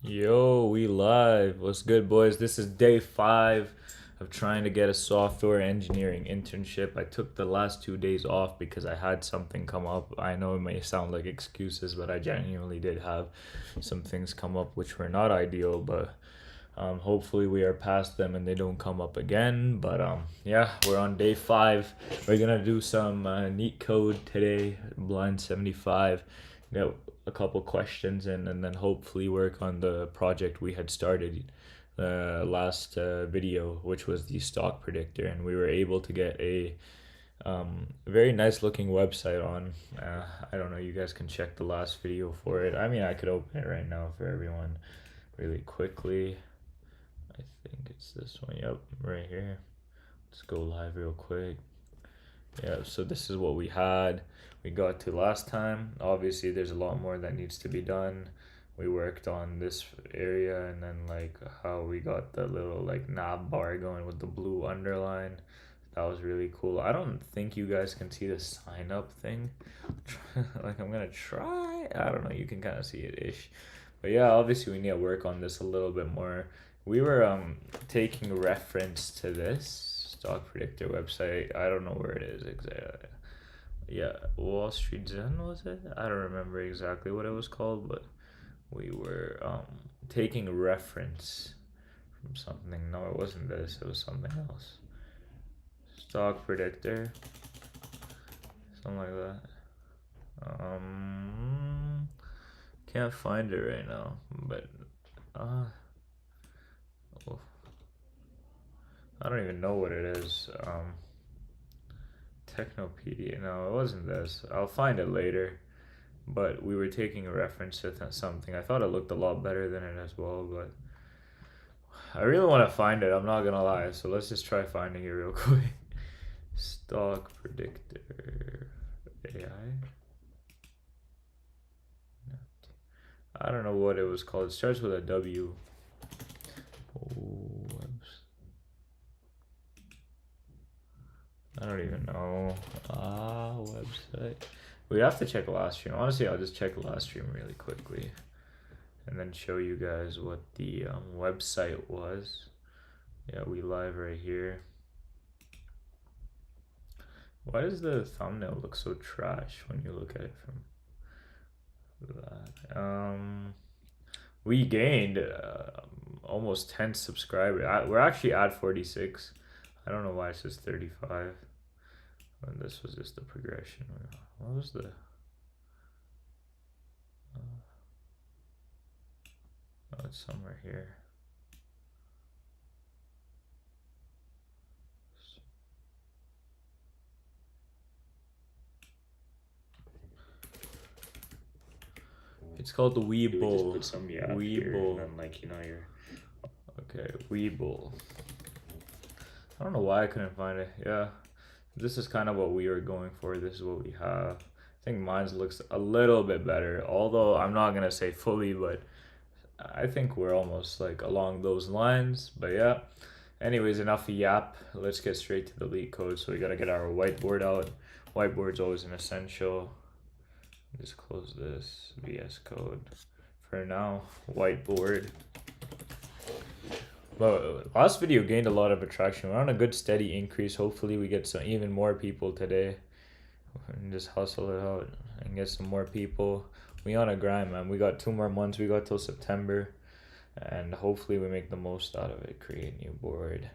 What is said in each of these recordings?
Yo, we live. What's good, boys? This is day 5 of trying to get a software engineering internship. I took the last 2 days off because I had something come up. I know it may sound like excuses, but I genuinely did have some things come up which were not ideal, but hopefully we are past them and they don't come up again. But yeah, we're on day 5. We're gonna do some Leet Code today, blind 75. Got a couple questions in, and then hopefully work on the project we had started last video, which was the stock predictor, and we were able to get a very nice looking website on. I don't know, you guys can check the last video for it. I mean, I could open it right now for everyone really quickly. I think it's this one. Yep, right here. Let's go live real quick. Yeah, so this is what we got to last time. Obviously there's a lot more that needs to be done. We worked on this area, and then like how we got the little like nav bar going with the blue underline. That was really cool. I don't think you guys can see the sign up thing. Like, I'm gonna try. I don't know, you can kind of see it ish. But yeah, obviously we need to work on this a little bit more. We were taking reference to this stock predictor website. I don't know where it is exactly. Yeah, Wall Street Zen, was it? I don't remember exactly what it was called, but we were taking reference from something. No, it wasn't this. It was something else. Stock predictor, something like that. Can't find it right now, but oh, I don't even know what it is. Technopedia. No, it wasn't this. I'll find it later. But we were taking a reference to something. I thought it looked a lot better than it as well, but I really want to find it. I'm not gonna lie. So let's just try finding it real quick. Stock predictor AI. I don't know what it was called. It starts with a W. Oh, I don't even know. Website. We'd have to check last stream. Honestly, I'll just check last stream really quickly and then show you guys what the website was. Yeah, we live right here. Why does the thumbnail look so trash when you look at it from that? We gained almost 10 subscribers. We're actually at 46. I don't know why it says 35. And this was just the progression. What was the... oh, it's somewhere here. It's called the Weeble. Put some Weeble. and then, like, you're... Okay, Weeble. I don't know why I couldn't find it. Yeah, this is kind of what we were going for. This is what we have. I think mine looks a little bit better, although I'm not gonna say fully, but I think we're almost like along those lines. But yeah, anyways, enough yap. Let's get straight to the Leet Code. So we gotta get our whiteboard out. Whiteboard's always an essential. Just close this. VS Code for now. Whiteboard. But last video gained a lot of attraction. We're on a good steady increase. Hopefully we get some even more people today and just hustle it out and get some more people. We on a grind, man. We got 2 more months. We got till September, and hopefully we make the most out of it. Create new board.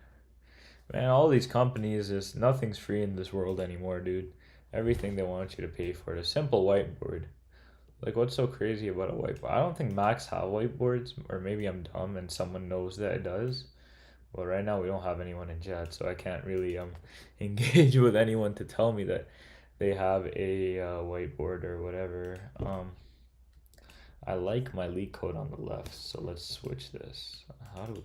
Man, all these companies, is nothing's free in this world anymore, dude. Everything they want you to pay for it. A simple whiteboard. Like, what's so crazy about a whiteboard? I don't think Macs have whiteboards, or maybe I'm dumb and someone knows that it does. Well, right now we don't have anyone in chat, so I can't really engage with anyone to tell me that they have a whiteboard or whatever. I like my Leet Code on the left, so let's switch this. How do we?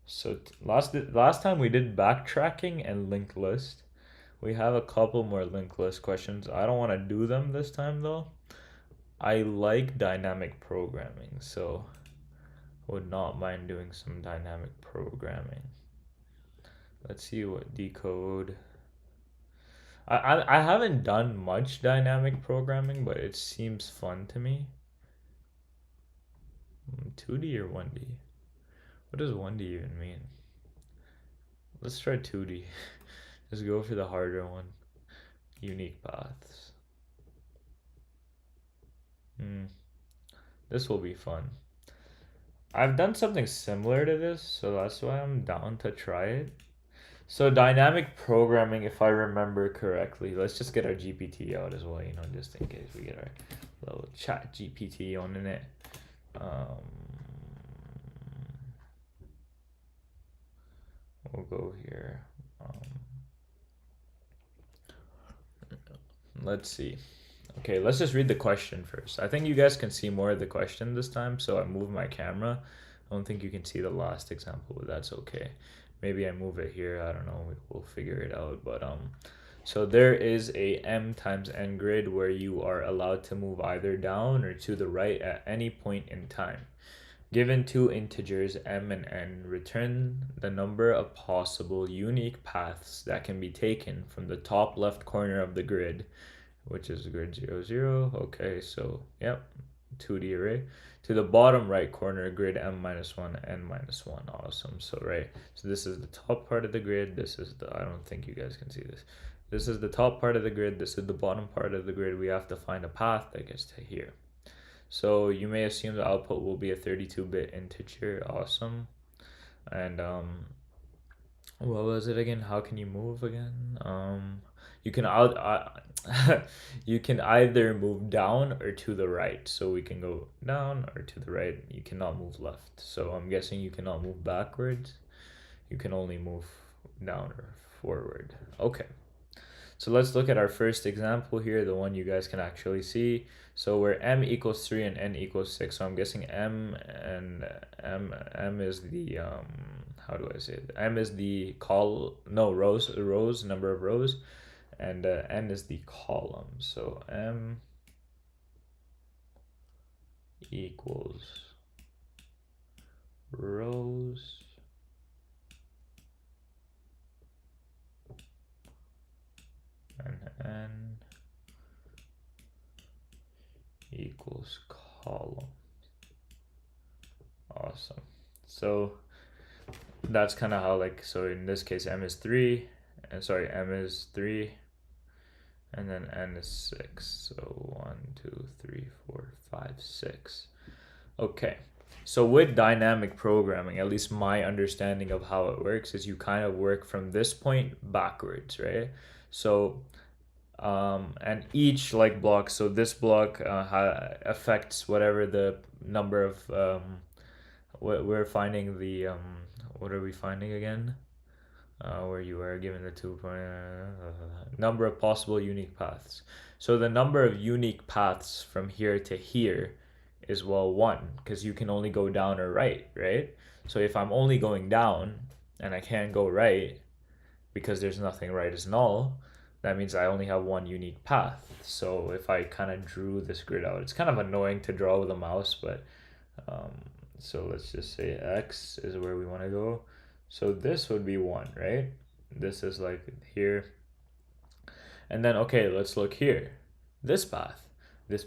So last time we did backtracking and linked list. We have a couple more linked list questions. I don't want to do them this time though. I like dynamic programming, so Would not mind doing some dynamic programming. Let's see what decode. I haven't done much dynamic programming, but it seems fun to me. 2D or 1D? What does 1D even mean? Let's try 2D. Just go for the harder one. Unique paths. This will be fun. I've done something similar to this, so that's why I'm down to try it. So dynamic programming, if I remember correctly, let's just get our GPT out as well, just in case we get our little chat GPT on in it. We'll go here. Let's see. Okay, let's just read the question first. I think you guys can see more of the question this time, so I move my camera. I don't think you can see the last example, but that's okay. Maybe I move it here. I don't know. We'll figure it out. But so there is a m times n grid where you are allowed to move either down or to the right at any point in time. Given two integers m and n, return the number of possible unique paths that can be taken from the top left corner of the grid, which is grid 0, 0. Okay, so yep, 2D array, to the bottom right corner, grid m minus 1, n minus 1. Awesome. So right, so this is the top part of the grid. This is the, I don't think you guys can see this. This is the top part of the grid. This is the bottom part of the grid. We have to find a path that gets to here. So you may assume the output will be a 32-bit integer. Awesome. And what was it again? How can you move again? You can you can either move down or to the right. So we can go down or to the right. You cannot move left. So I'm guessing you cannot move backwards. You can only move down or forward. Okay. So let's look at our first example here, the one you guys can actually see. So where m equals 3 and n equals 6. So I'm guessing m is the how do I say it? M is the rows, number of rows, and n is the column. So m equals rows and n equals column. Awesome. So that's kind of how, like, so in this case m is 3, and sorry, m is 3, and then n is 6. So 1, 2, 3, 4, 5, 6. Okay. So with dynamic programming, at least my understanding of how it works is you kind of work from this point backwards, right? So and each like block, so this block affects whatever the number of we're finding the what are we finding again? Where you are given the number of possible unique paths. So the number of unique paths from here to here is, well, 1, because you can only go down or right? So if I'm only going down and I can't go right because there's nothing right is null, that means I only have one unique path. So if I kind of drew this grid out, it's kind of annoying to draw with a mouse, but so let's just say x is where we want to go. So this would be 1, right? This is like here. And then, okay, let's look here. This path. This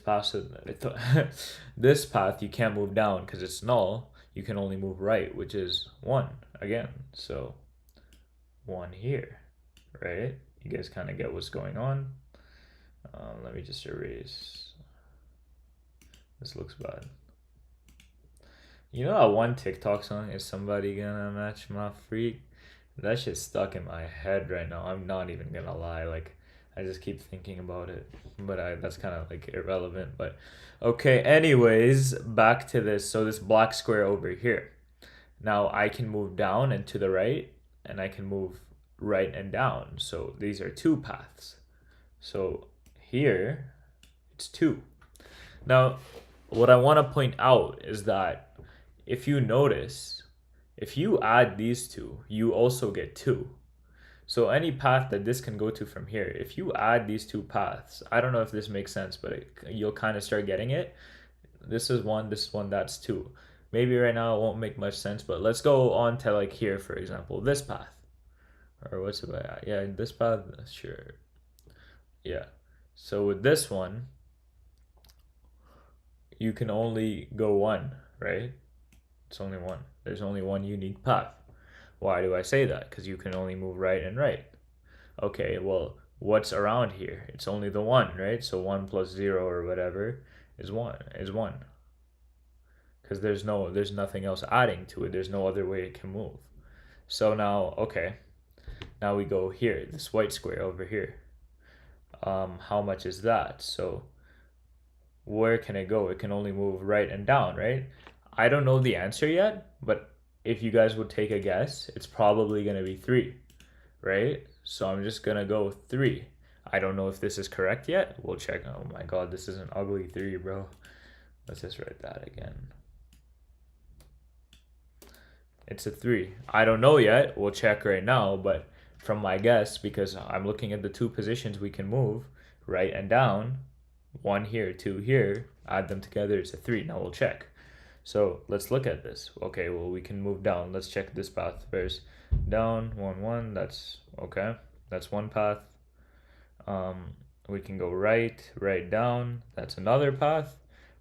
path you can't move down because it's null. You can only move right, which is 1 again. So 1 here, right? You guys kind of get what's going on. Let me just erase. This looks bad. You know that one TikTok song, "Is Somebody Gonna Match My Freak"? That shit's stuck in my head right now. I'm not even gonna lie. Like, I just keep thinking about it. But that's kind of like irrelevant. But okay, anyways, back to this. So this black square over here. Now I can move down and to the right, and I can move right and down. So these are 2 paths. So here, it's 2. Now, what I want to point out is that if you notice, if you add these 2, you also get 2. So any path that this can go to from here, if you add these 2 paths, I don't know if this makes sense, but you'll kind of start getting it. This is 1, this is 1, that's 2. Maybe right now it won't make much sense, but let's go on to like here, for example, this path. Or what's it about? Yeah, this path, sure. Yeah. So with this one, you can only go one, right? It's only one. There's only one unique path. Why do I say that? Because you can only move right and right. Okay, well, what's around here? It's only the one, right? So 1 plus 0 or whatever is 1, is 1. Because there's nothing else adding to it. There's no other way it can move. So now, okay, now we go here, this white square over here. How much is that? So where can it go? It can only move right and down, right? I don't know the answer yet, but if you guys would take a guess, it's probably going to be 3, right? So I'm just going to go 3. I don't know if this is correct yet. We'll check. Oh my god, this is an ugly 3, bro. Let's just write that again. It's a 3. I don't know yet. We'll check right now, but from my guess, because I'm looking at the two positions we can move, right and down, 1 here, 2 here, add them together, it's a 3. Now we'll check. So let's look at this. Okay, well, we can move down. Let's check this path. There's down, 1, 1. That's okay. That's one path. We can go right, right, down. That's another path.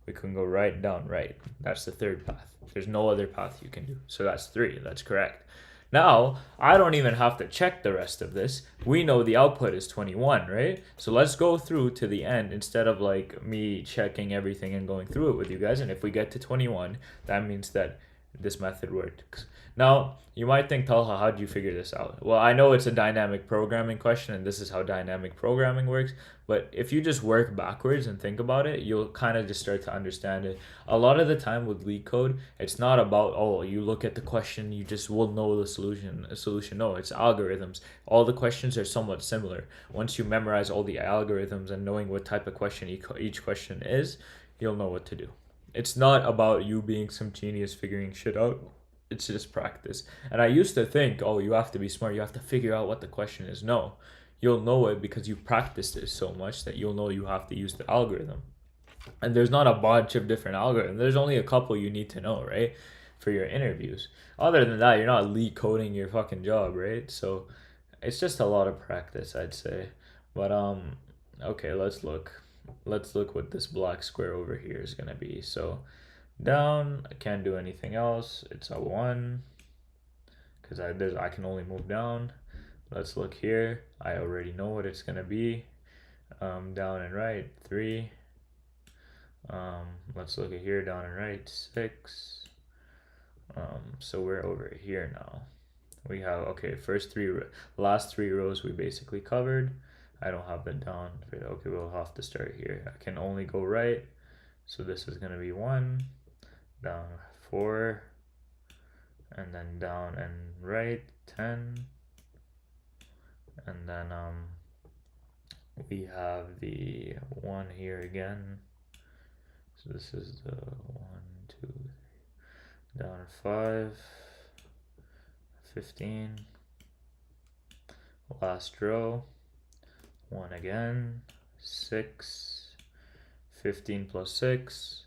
We can go right, down, right. That's the third path. There's no other path you can do. So that's 3. That's correct. Now, I don't even have to check the rest of this. We know the output is 21, right? So let's go through to the end instead of like me checking everything and going through it with you guys. And if we get to 21, that means that this method works. Now, you might think, Talha, how did you figure this out? Well, I know it's a dynamic programming question, and this is how dynamic programming works. But if you just work backwards and think about it, you'll kind of just start to understand it. A lot of the time with Leet Code, it's not about, oh, you look at the question, you just will know the solution. No, it's algorithms. All the questions are somewhat similar. Once you memorize all the algorithms and knowing what type of question each question is, you'll know what to do. It's not about you being some genius figuring shit out. It's just practice. And I used to think, oh, you have to be smart. You have to figure out what the question is. No, you'll know it because you practiced it so much that you'll know you have to use the algorithm. And there's not a bunch of different algorithms. There's only a couple you need to know, right? For your interviews. Other than that, you're not Leet coding your fucking job, right? So it's just a lot of practice, I'd say. But okay, let's look. Let's look what this black square over here is gonna be. So down, I can't do anything else. It's a 1 because I can only move down. Let's look here. I already know what it's gonna be. Down and right, 3. Let's look at here, down and right, 6. So we're over here now. We have, okay, last 3 rows we basically covered. I don't have the down. Okay, we'll have to start here. I can only go right. So this is gonna be 1, down 4, and then down and right 10. And then we have the 1 here again. So this is the 1, 2, 3, down 5, 15. Last row, 1 again, 6, 15 plus 6.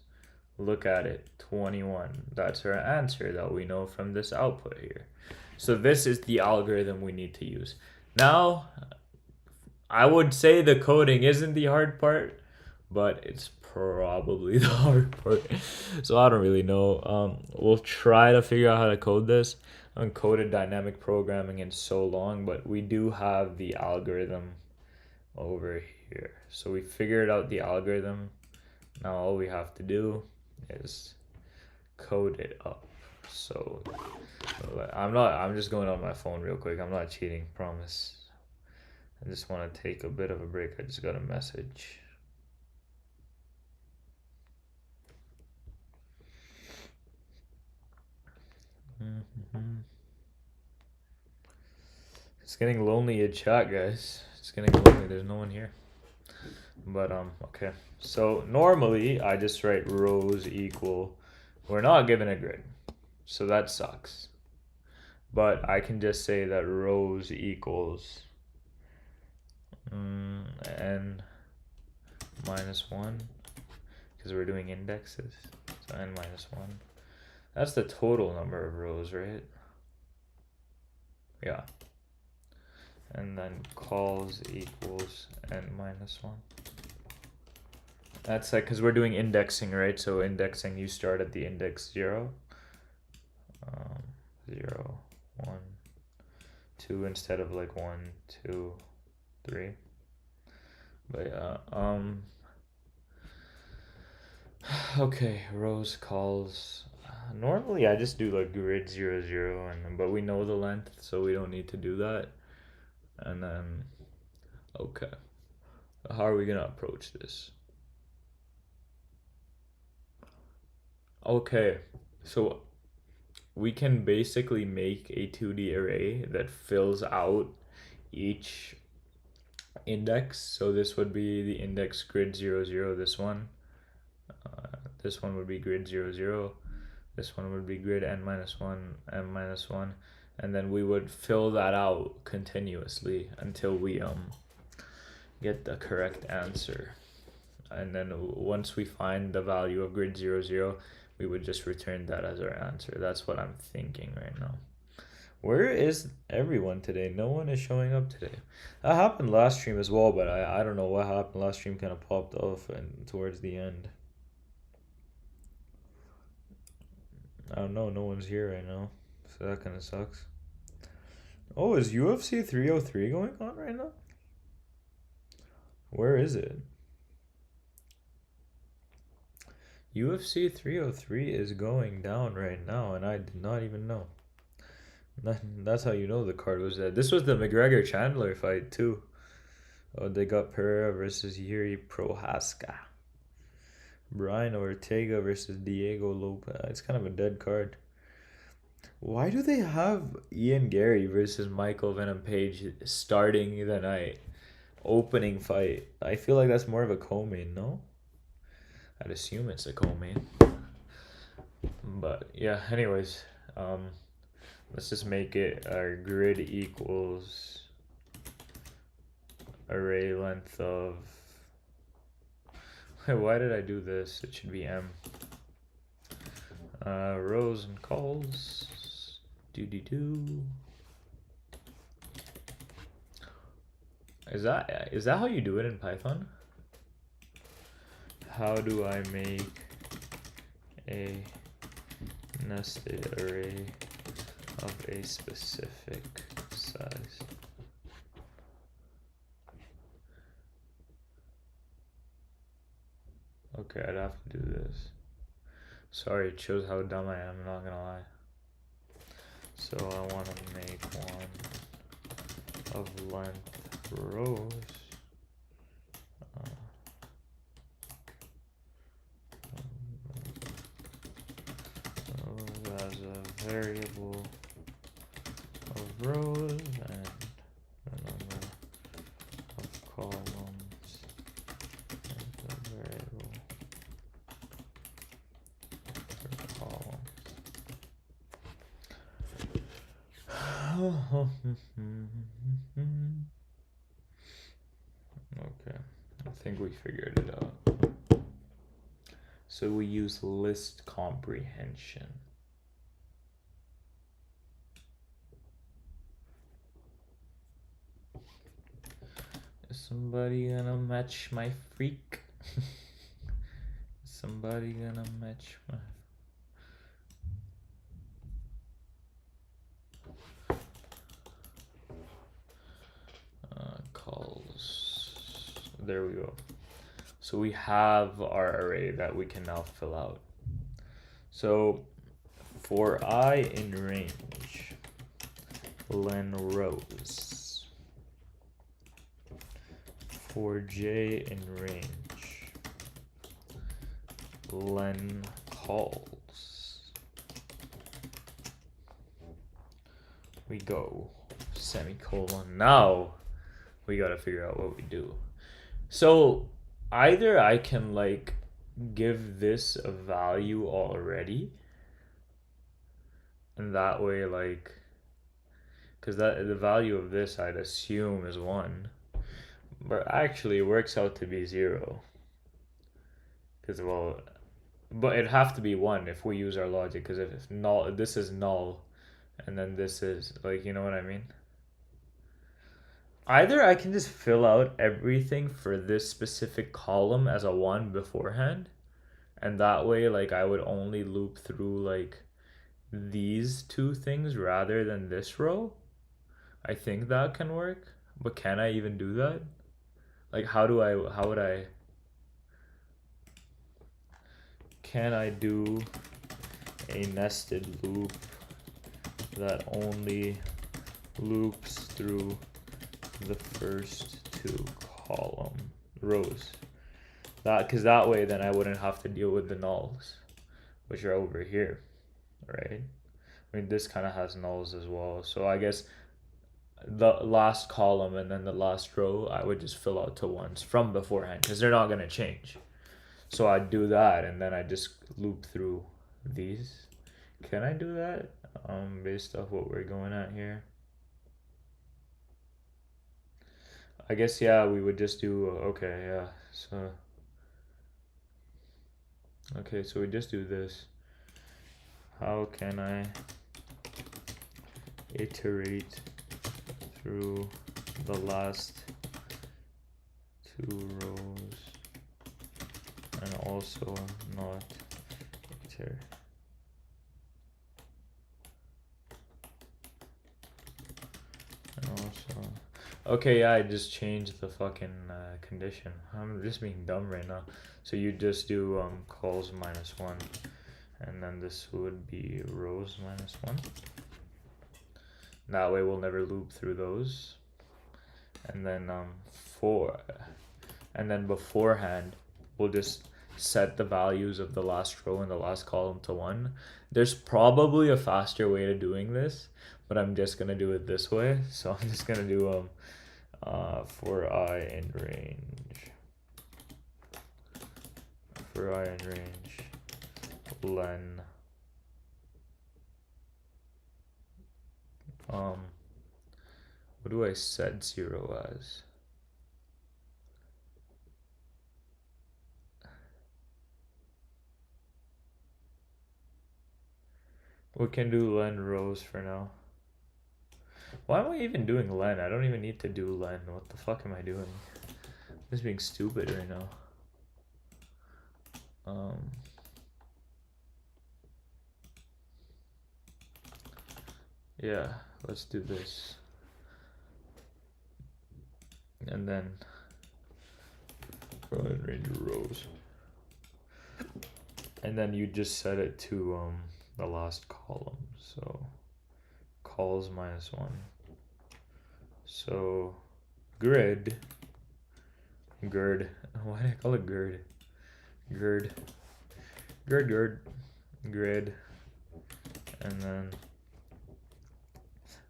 Look at it, 21. That's our answer that we know from this output here. So this is the algorithm we need to use. Now, I would say the coding isn't the hard part, but it's probably the hard part. So I don't really know. We'll try to figure out how to code this. I haven't coded dynamic programming in so long, but we do have the algorithm over here. So we figured out the algorithm. Now all we have to do is code it up. So I'm just going on my phone real quick. I'm not cheating, promise. I just want to take a bit of a break. I just got a message. It's getting lonely in chat, guys. It's getting lonely. There's no one here. But okay. So normally I just write rows equal. We're not given a grid, so that sucks. But I can just say that rows equals n minus 1 because we're doing indexes. So n minus 1. That's the total number of rows, right? Yeah. And then calls equals n minus 1. That's like, because we're doing indexing, right? So indexing, you start at the index 0. 0, 1, 2 instead of like 1, 2, 3. But yeah, okay, rows, calls. Normally I just do like grid 0, 0, and but we know the length, so we don't need to do that. And then, okay, how are we gonna approach this? Okay, so we can basically make a 2D array that fills out each index. So this would be the index grid 0, 0, this one. This one would be grid 0, 0. This one would be grid n minus 1, m minus 1. And then we would fill that out continuously until we get the correct answer. And then once we find the value of grid 0, 0, we would just return that as our answer. That's what I'm thinking right now. Where is everyone today? No one is showing up today. That happened last stream as well, but I don't know what happened. Last stream kind of popped off and towards the end. I don't know. No one's here right now. So that kind of sucks. Oh, is UFC 303 going on right now? Where is it? UFC 303 is going down right now, and I did not even know. That's how you know the card was dead. This was the McGregor Chandler fight too. Oh, they got Pereira versus Yuri Prohaska. Brian Ortega versus Diego Lopez. It's kind of a dead card. Why do they have Ian Gary versus Michael Venom Page starting the night? Opening fight. I feel like that's more of a co-main, no? I'd assume it's a co-main. But yeah, anyways, let's just make it our grid equals array length of. Why did I do this? It should be m. Rows and calls. Do. Is that how you do it in Python? How do I make a nested array of a specific size? Okay, I'd have to do this. Sorry, it shows how dumb I am, I'm not gonna lie. So I want to make one of length rows. As a variable of rows and the number of columns as a variable for columns. Okay, I think we figured it out. So we use list comprehension. Is somebody gonna match my freak? Is somebody gonna match my... calls. There we go. So we have our array that we can now fill out. So for I in range, len rows. For j in range, len calls. We go semicolon. Now we gotta figure out what we do. So either I can like give this a value already, and that way like, because that the value of this I'd assume is 1, but actually it works out to be 0, because well But it'd have to be 1 if we use our logic, because if null, this is null, and then this is, like, you know what I mean? Either I can just fill out everything for this specific column as a 1 beforehand, and that way, like, I would only loop through, like, these two things rather than this row. I think that can work, but can I even do that? Like, how would I, can I do a nested loop that only loops through the first two rows? Because that way then I wouldn't have to deal with the nulls, which are over here, right? I mean, this kind of has nulls as well, so I guess the last column and then the last row I would just fill out to 1s from beforehand, because they're not going to change. So I'd do that, and then I just loop through these. Can I do that based off what we're going at here? I guess, yeah, we would just do, okay, yeah, so, okay, so we just do this. How can I iterate through the last 2 rows and also not iterate? And also, okay, yeah, I just changed the fucking condition. I'm just being dumb right now. So you just do calls -1, and then this would be rows -1. That way we'll never loop through those. And then and then beforehand we'll just set the values of the last row and the last column to 1. There's probably a faster way to doing this, but I'm just gonna do it this way. So I'm just gonna do for I in range len what do I set 0 as? We can do len rows for now. Why am I even doing len? I don't even need to do len. What the fuck am I doing? I'm just being stupid right now. Yeah, let's do this. And then range of rows. And then you just set it to the last column. So calls -1. So gird. Why did I call it gird? Grid. And then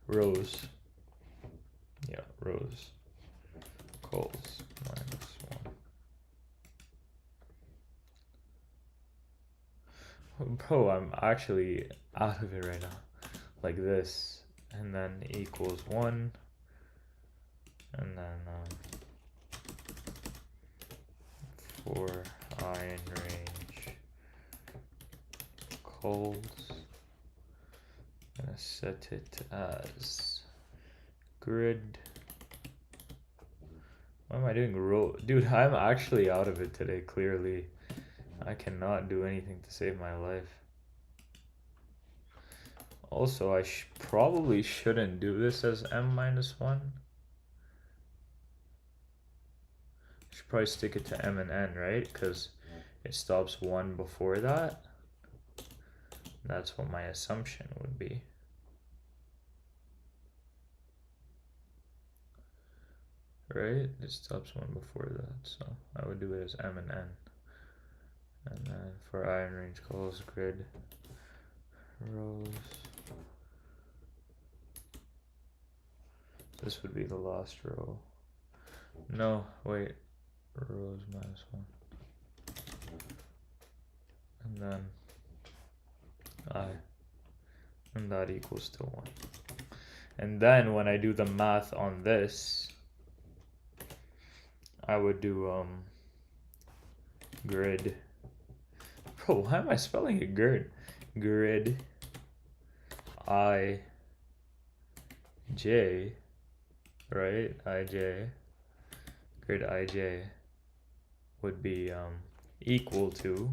rows. Yeah, rows. Calls -1. Bro, I'm actually out of it right now. Like this. And then equals 1. And then for I in range calls, I'm gonna set it as grid. What am I doing? Row? Dude, I'm actually out of it today, clearly. I cannot do anything to save my life. Also, I probably shouldn't do this as m-1. Should probably stick it to m and n, right? Because it stops 1 before that. That's what my assumption would be. Right? It stops 1 before that, so I would do it as m and n. And then for I in range calls grid rows. This would be the last row. No, wait. Rows -1. And then I. And that equals to 1. And then when I do the math on this, I would do grid Bro, why am I spelling it grid? Grid I J, right? IJ. Grid IJ would be equal to,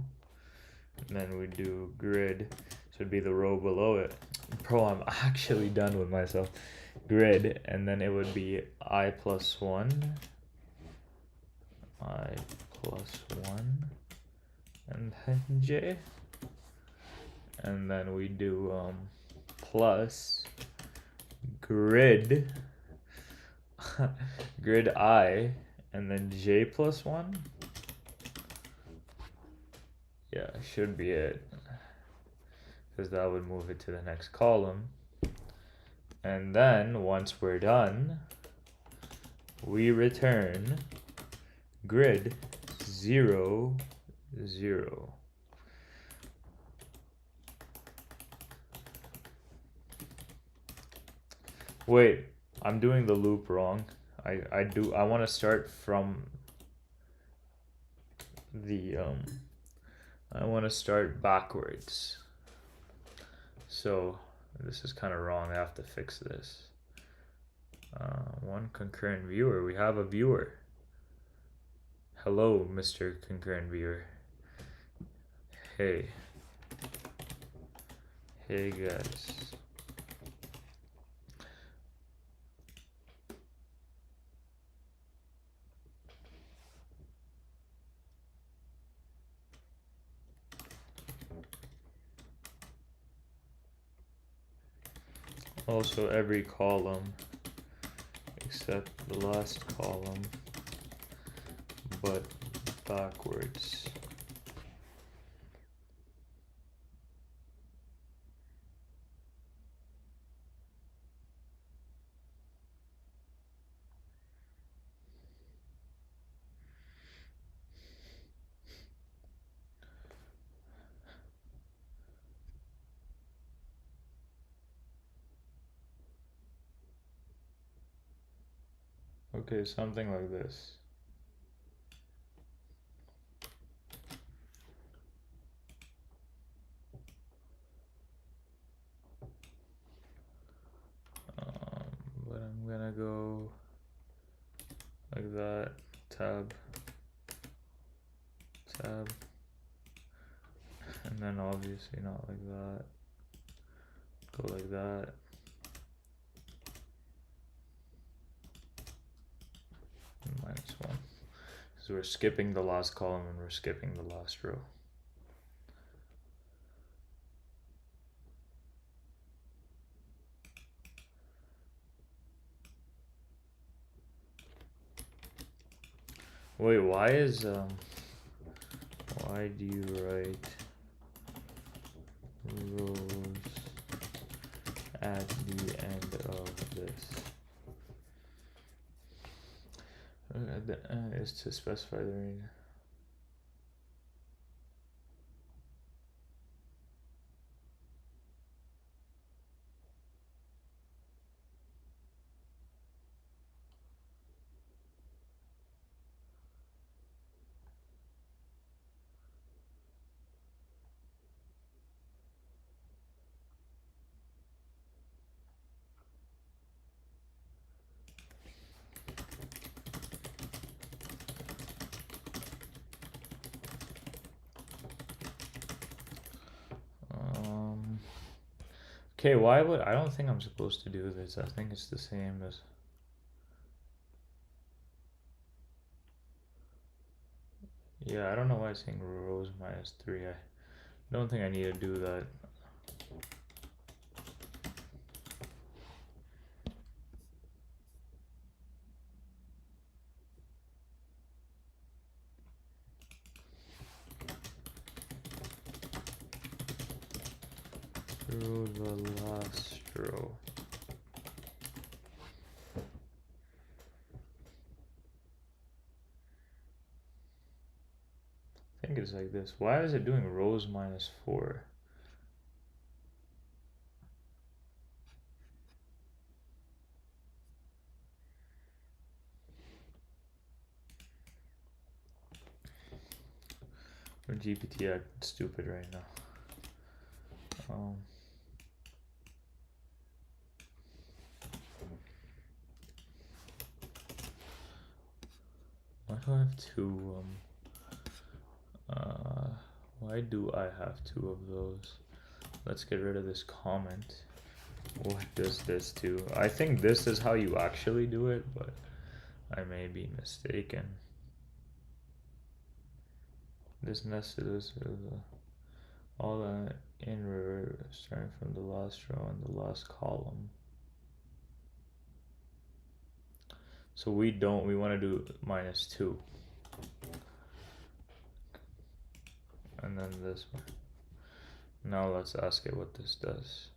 and then we do grid, so it'd be the row below it. Bro, I'm actually done with myself. Grid, and then it would be I plus 1, I plus 1, and then J. And then we do plus grid grid I, and then J plus 1. Yeah, should be it, because that would move it to the next column. And then once we're done, we return grid 0 0. Wait, I'm doing the loop wrong. I want to start from the I want to start backwards. So this is kind of wrong. I have to fix this. One concurrent viewer. We have a viewer. Hello, Mr. Concurrent Viewer. Hey. Hey, guys. Also, every column except the last column, but backwards. Okay, something like this. But I'm gonna go like that, tab, tab, and then obviously not like that, go like that. -1, because we're skipping the last column and we're skipping the last row. Wait, why do you write rows at the end of this? Is to specify the range. Okay, why would I don't think I'm supposed to do this. I think it's the same as I don't know why it's saying rows -3. I don't think I need to do that. Through the last row. I think it's like this. Why is it doing rows -4? Or GPT acting stupid right now. Why do I have two? Why do I have two of those? Let's get rid of this comment. What does this do? I think this is how you actually do it, but I may be mistaken. This nested is all that in reverse, starting from the last row and the last column. So we want to do -2. And then this one. Now let's ask it what this does.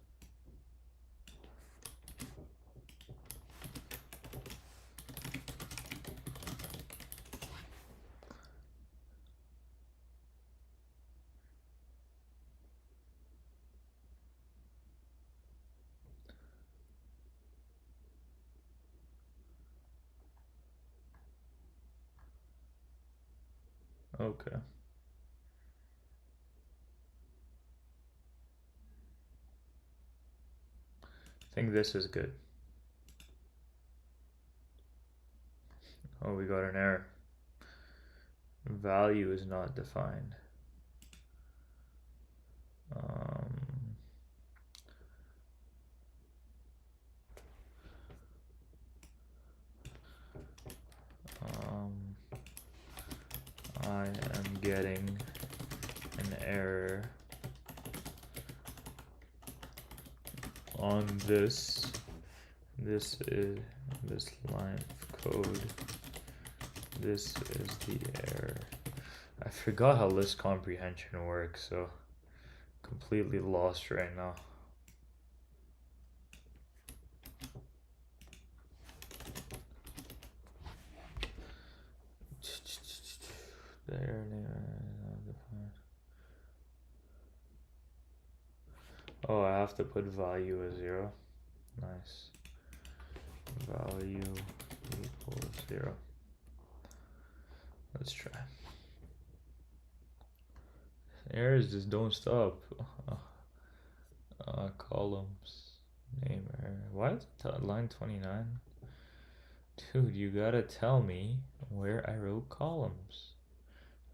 Okay. I think this is good. Oh, we got an error. Value is not defined. I am getting an error on this. This is this line of code. This is the error. I forgot how list comprehension works, so completely lost right now. The error name. Oh, I have to put value as 0. Nice. Value equals 0. Let's try. Errors just don't stop. Columns. Name error. What? Line 29? Dude, you gotta tell me where I wrote columns.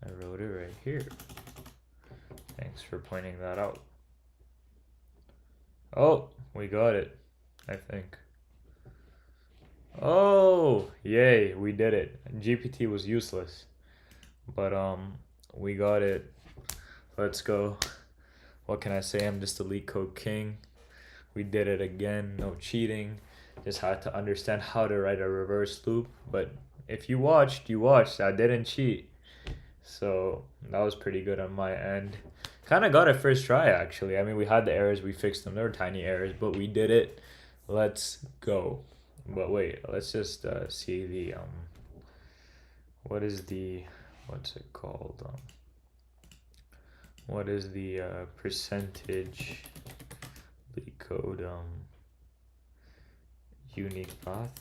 I wrote it right here. Thanks for pointing that out. Oh, we got it, I think. Oh, yay, we did it. GPT was useless. But we got it. Let's go. What can I say? I'm just a Leet Code king. We did it again. No cheating. Just had to understand how to write a reverse loop. But if you watched, you watched. I didn't cheat. So that was pretty good on my end. Kind of got it first try, actually. I mean, we had the errors. We fixed them. They were tiny errors, but we did it. Let's go. But wait, let's just see the what is the, what's it called? What is the percentage Leet Code unique path?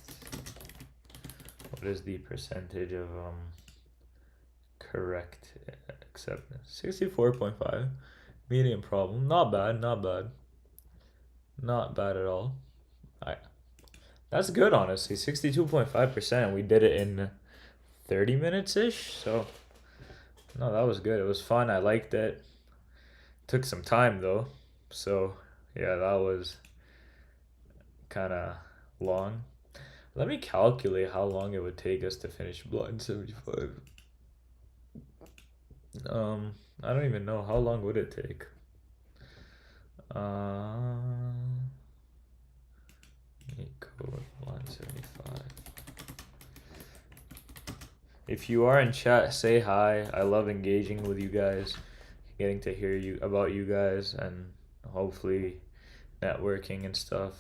What is the percentage of correct acceptance? 64.5. Medium problem. Not bad, not bad. Not bad at all. That's good, honestly. 62.5%. We did it in 30 minutes-ish. So, no, that was good. It was fun. I liked it. Took some time, though. So, yeah, that was kind of long. Let me calculate how long it would take us to finish Blind 75. I don't even know. How long would it take? Leet Code 175. If you are in chat, say hi. I love engaging with you guys, getting to hear about you guys, and hopefully networking and stuff,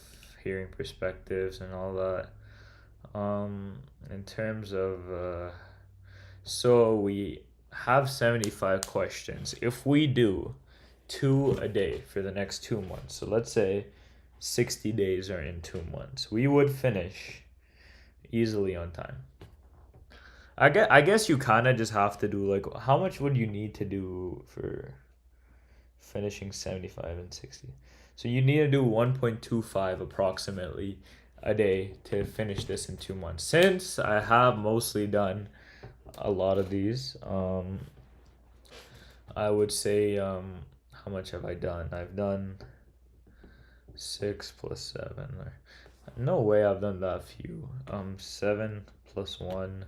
hearing perspectives and all that. In terms of so we have 75 questions. If we do 2 a day for the next 2 months, so let's say 60 days are in 2 months, we would finish easily on time. I guess you kind of just have to do like how much would you need to do for finishing 75 and 60? So you need to do 1.25 approximately a day to finish this in 2 months. Since I have mostly done a lot of these, I would say how much have I done? I've done 6 plus 7. No way I've done that few. 7 plus 1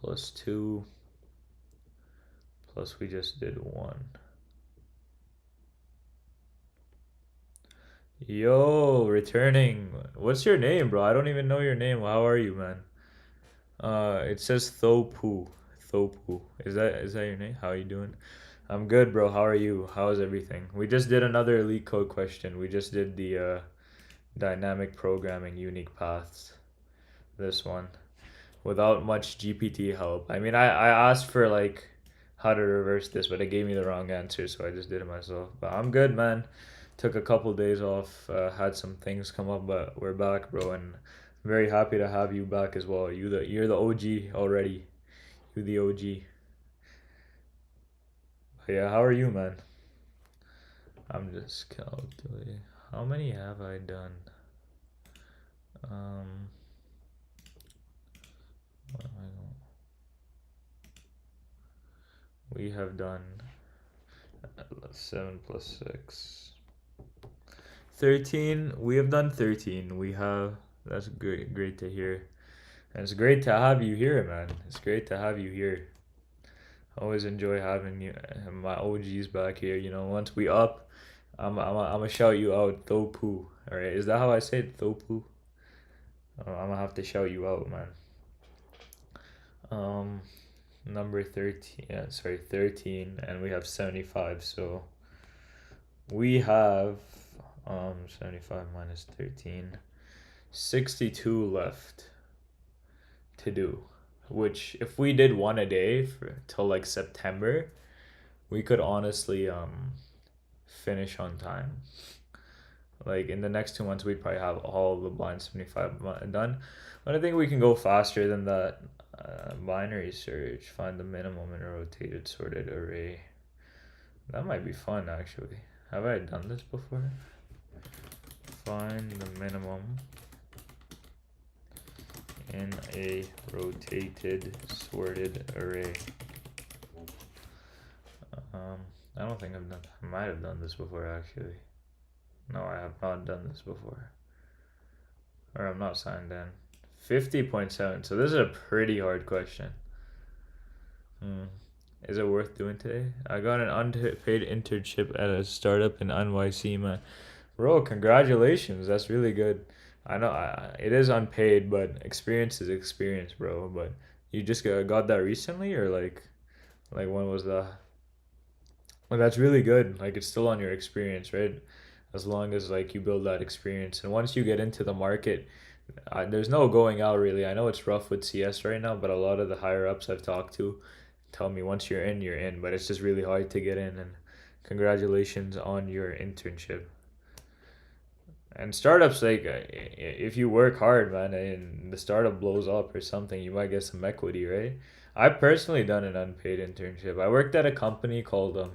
plus 2 plus we just did 1. Yo, returning. What's your name, bro? I don't even know your name. How are you, man? It says Thopu. Thopu. Is that your name? How are you doing? I'm good, bro. How are you? How's everything? We just did another Leet Code question. We just did the dynamic programming unique paths. This one without much GPT help. I mean, I asked for like how to reverse this, but it gave me the wrong answer, so I just did it myself. But I'm good, man. Took a couple days off, had some things come up, but we're back, bro, and I'm very happy to have you back as well. You're the OG already. You the OG. But yeah, how are you, man? I'm just calculating. How many have I done? Um, what am I going- we have done 7 plus 6. 13. We have done 13. We have. That's great to hear. And it's great to have you here, man. It's great to have you here. Always enjoy having you, my OGs back here. Once we up, I'm gonna shout you out, Thopu. All right, is that how I say it, Thopu? I'm gonna have to shout you out, man. Um, number 13. Yeah, sorry, 13, and we have 75. So we have 75 minus 13, 62 left to do. Which, if we did one a day for till like September, we could honestly finish on time. Like in the next 2 months, we'd probably have all of the blind 75 done. But I think we can go faster than that. Binary search, find the minimum in a rotated sorted array. That might be fun actually. Have I done this before? Find the minimum in a rotated sorted array. I don't think I've done. I might have done this before actually. No, I have not done this before. Or I'm not signed in. 50.7. So this is a pretty hard question. Is it worth doing today? I got an unpaid internship at a startup in NYC, man. Bro, congratulations. That's really good. I know it is unpaid, but experience is experience, bro. But you just got that recently, or like when was that? Well, that's really good. Like it's still on your experience, right? As long as like you build that experience, and once you get into the market, there's no going out really. I know it's rough with CS right now, but a lot of the higher ups I've talked to tell me once you're in, you're in. But it's just really hard to get in. And congratulations on your internship. And startups, like if you work hard, man, and the startup blows up or something, you might get some equity, right? I personally done an unpaid internship. I worked at a company called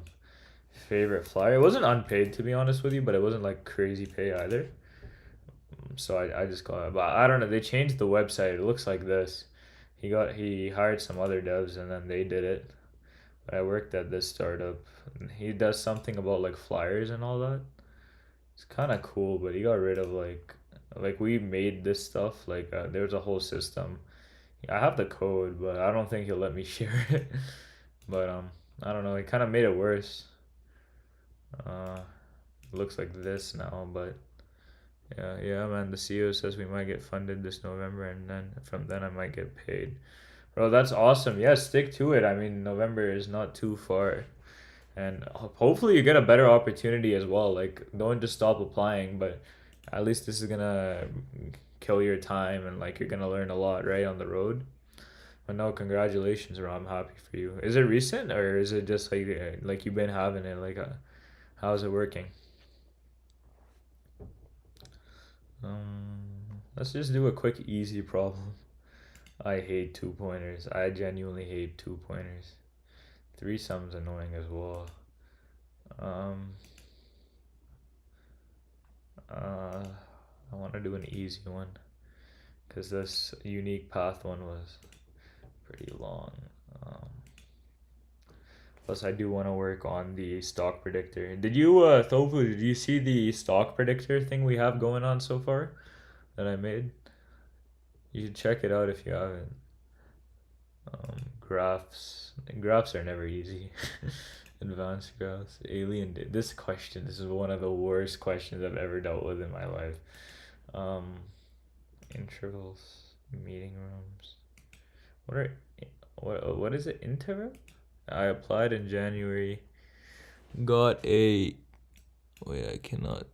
Favorite Flyer. It wasn't unpaid to be honest with you, but it wasn't like crazy pay either. So I just got it. But I don't know. They changed the website. It looks like this. He hired some other devs and then they did it. But I worked at this startup. And he does something about like flyers and all that. It's kind of cool, but he got rid of like we made this stuff. Like there's a whole system. I have the code, but I don't think he'll let me share it. But I don't know. He kind of made it worse. Uh, it looks like this now, but yeah, yeah, man. The CEO says we might get funded this November, and then from then I might get paid. Bro, that's awesome. Yeah, stick to it. I mean, November is not too far, and hopefully you get a better opportunity as well. Like, don't just stop applying, but at least this is gonna kill your time, and like you're gonna learn a lot, right, on the road. But no, congratulations, bro. I'm happy for you. Is it recent or is it just like you've been having it? Like, how's it working? Let's just do a quick, easy problem. I hate two pointers. I genuinely hate two pointers. Three sums annoying as well. Um, uh, I want to do an easy one because this unique path one was pretty long. Um, Plus, I do want to work on the stock predictor. Did you, Tofu, did you see the stock predictor thing we have going on so far that I made? You should check it out if you haven't. Graphs are never easy. Advanced graphs. This question, this is one of the worst questions I've ever dealt with in my life. Um, Intervals, meeting rooms. What are, what is it? Interval? I applied in January. Got a Wait, I cannot.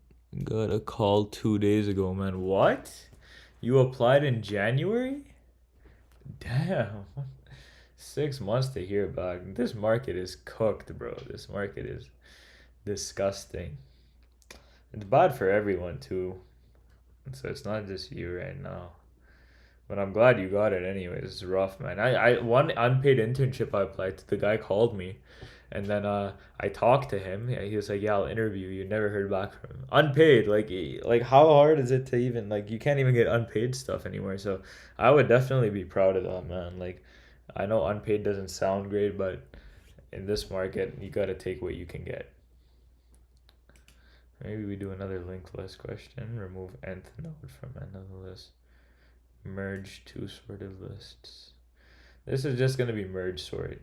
Got a call 2 days ago, man. What? You applied in January? Damn. 6 months to hear back. This market is cooked, bro. This market is disgusting. It's bad for everyone, too. So it's not just you right now. But I'm glad you got it anyways. It's rough, man. One unpaid internship I applied to, the guy called me. And then I talked to him. Yeah, he was like, "Yeah, I'll interview you." Never heard back from him. Unpaid, like how hard is it to even like you can't even get unpaid stuff anymore. So I would definitely be proud of that, man. Like I know unpaid doesn't sound great, but in this market, you gotta take what you can get. Maybe we do another linked list question. Remove nth node from end of the list. Merge two sorted lists. This is just gonna be merge sort.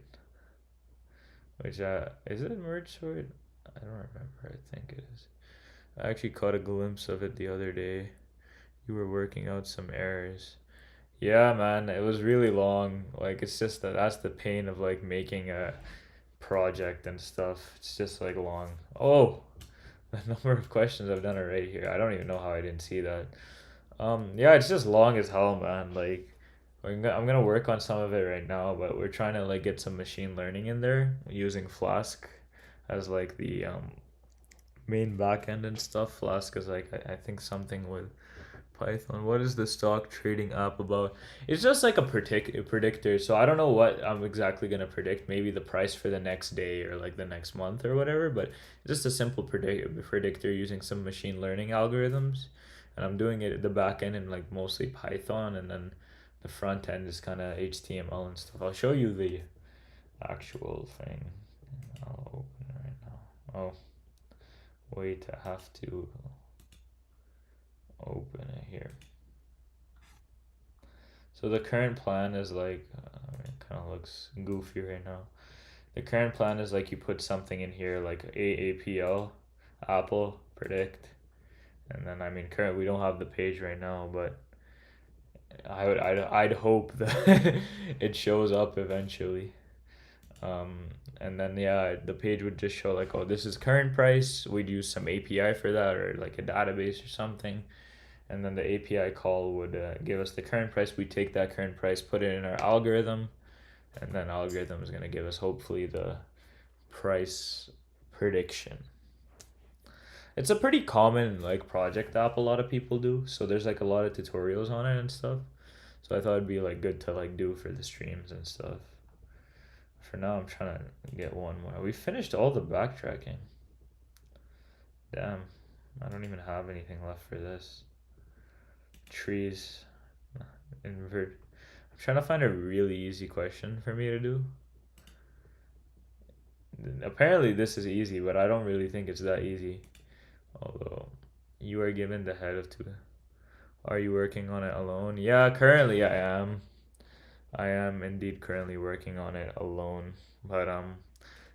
Which is it merge sort? I don't remember. I think it is. I actually caught a glimpse of it the other day. You were working out some errors. Yeah, man, it was really long. Like it's just that's the pain of like making a project and stuff. It's just like long. Oh, the number of questions I've done already here. I don't even know how I didn't see that. Yeah, it's just long as hell, man. Like I'm gonna work on some of it right now, but we're trying to like get some machine learning in there using Flask as like the main backend and stuff. Flask is like I think something with Python. What is the stock trading app about? It's just like a predictor. So I don't know what I'm exactly gonna predict. Maybe the price for the next day or like the next month or whatever. But it's just a simple predictor using some machine learning algorithms, and I'm doing it at the back end in like mostly Python, and then the front end is kind of HTML and stuff. I'll show you the actual thing. I'll open it right now. Oh, wait, I have to open it here. So the current plan is like, it kind of looks goofy right now. The current plan is like you put something in here like AAPL, Apple, predict, and then I mean current we don't have the page right now, but I'd hope that it shows up eventually. Um, and then yeah, the page would just show like, oh, this is current price. We'd use some API for that or like a database or something, and then the API call would give us the current price. We take that current price, put it in our algorithm, and then algorithm is gonna give us hopefully the price prediction. It's a pretty common like project app a lot of people do. So there's like a lot of tutorials on it and stuff. So I thought it'd be like good to like do for the streams and stuff. For now, I'm trying to get one more. We finished all the backtracking. Damn, I don't even have anything left for this. Trees, invert. I'm trying to find a really easy question for me to do. Apparently, this is easy, but I don't really think it's that easy. Although, you are given the head of two. Are you working on it alone? Yeah, currently I am. I am indeed currently working on it alone, but I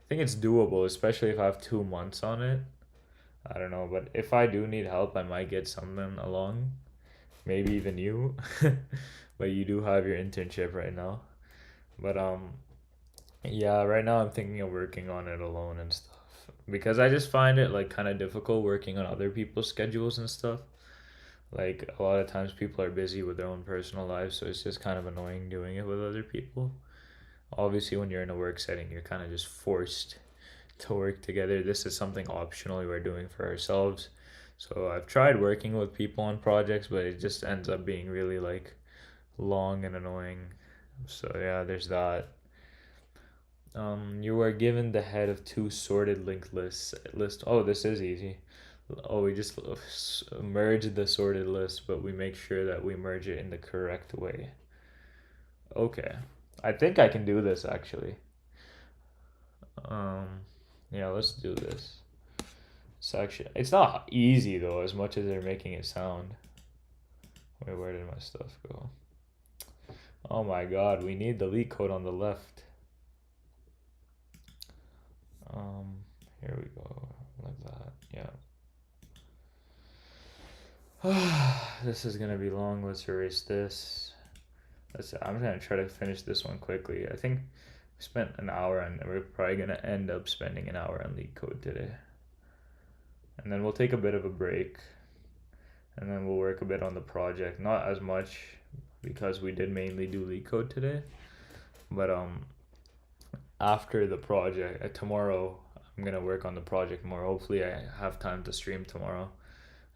think it's doable, especially if I have 2 months on it. I don't know, but if I do need help, I might get someone along, maybe even you. But you do have your internship right now. But yeah, right now I'm thinking of working on it alone and stuff because I just find it like kind of difficult working on other people's schedules and stuff. Like a lot of times people are busy with their own personal lives, so it's just kind of annoying doing it with other people. Obviously, when you're in a work setting, you're kind of just forced to work together. This is something optional we're doing for ourselves. So I've tried working with people on projects, but it just ends up being really like long and annoying. So yeah, there's that. You are given the head of two sorted linked lists. List. Oh, this is easy. Oh, we just merge the sorted list, but we make sure that we merge it in the correct way. Okay. I think I can do this actually. Um, yeah, let's do this. It's not easy though, as much as they're making it sound. Wait, where did my stuff go? Oh my god, we need the Leet Code on the left. Um, Here we go, like that. Yeah. This is gonna be long. Let's erase this. I'm gonna try to finish this one quickly. I think we spent an hour and we're probably gonna end up spending an hour on Leet Code today. And then we'll take a bit of a break. And then we'll work a bit on the project. Not as much because we did mainly do Leet Code today. But after the project, tomorrow I'm gonna work on the project more. Hopefully I have time to stream tomorrow.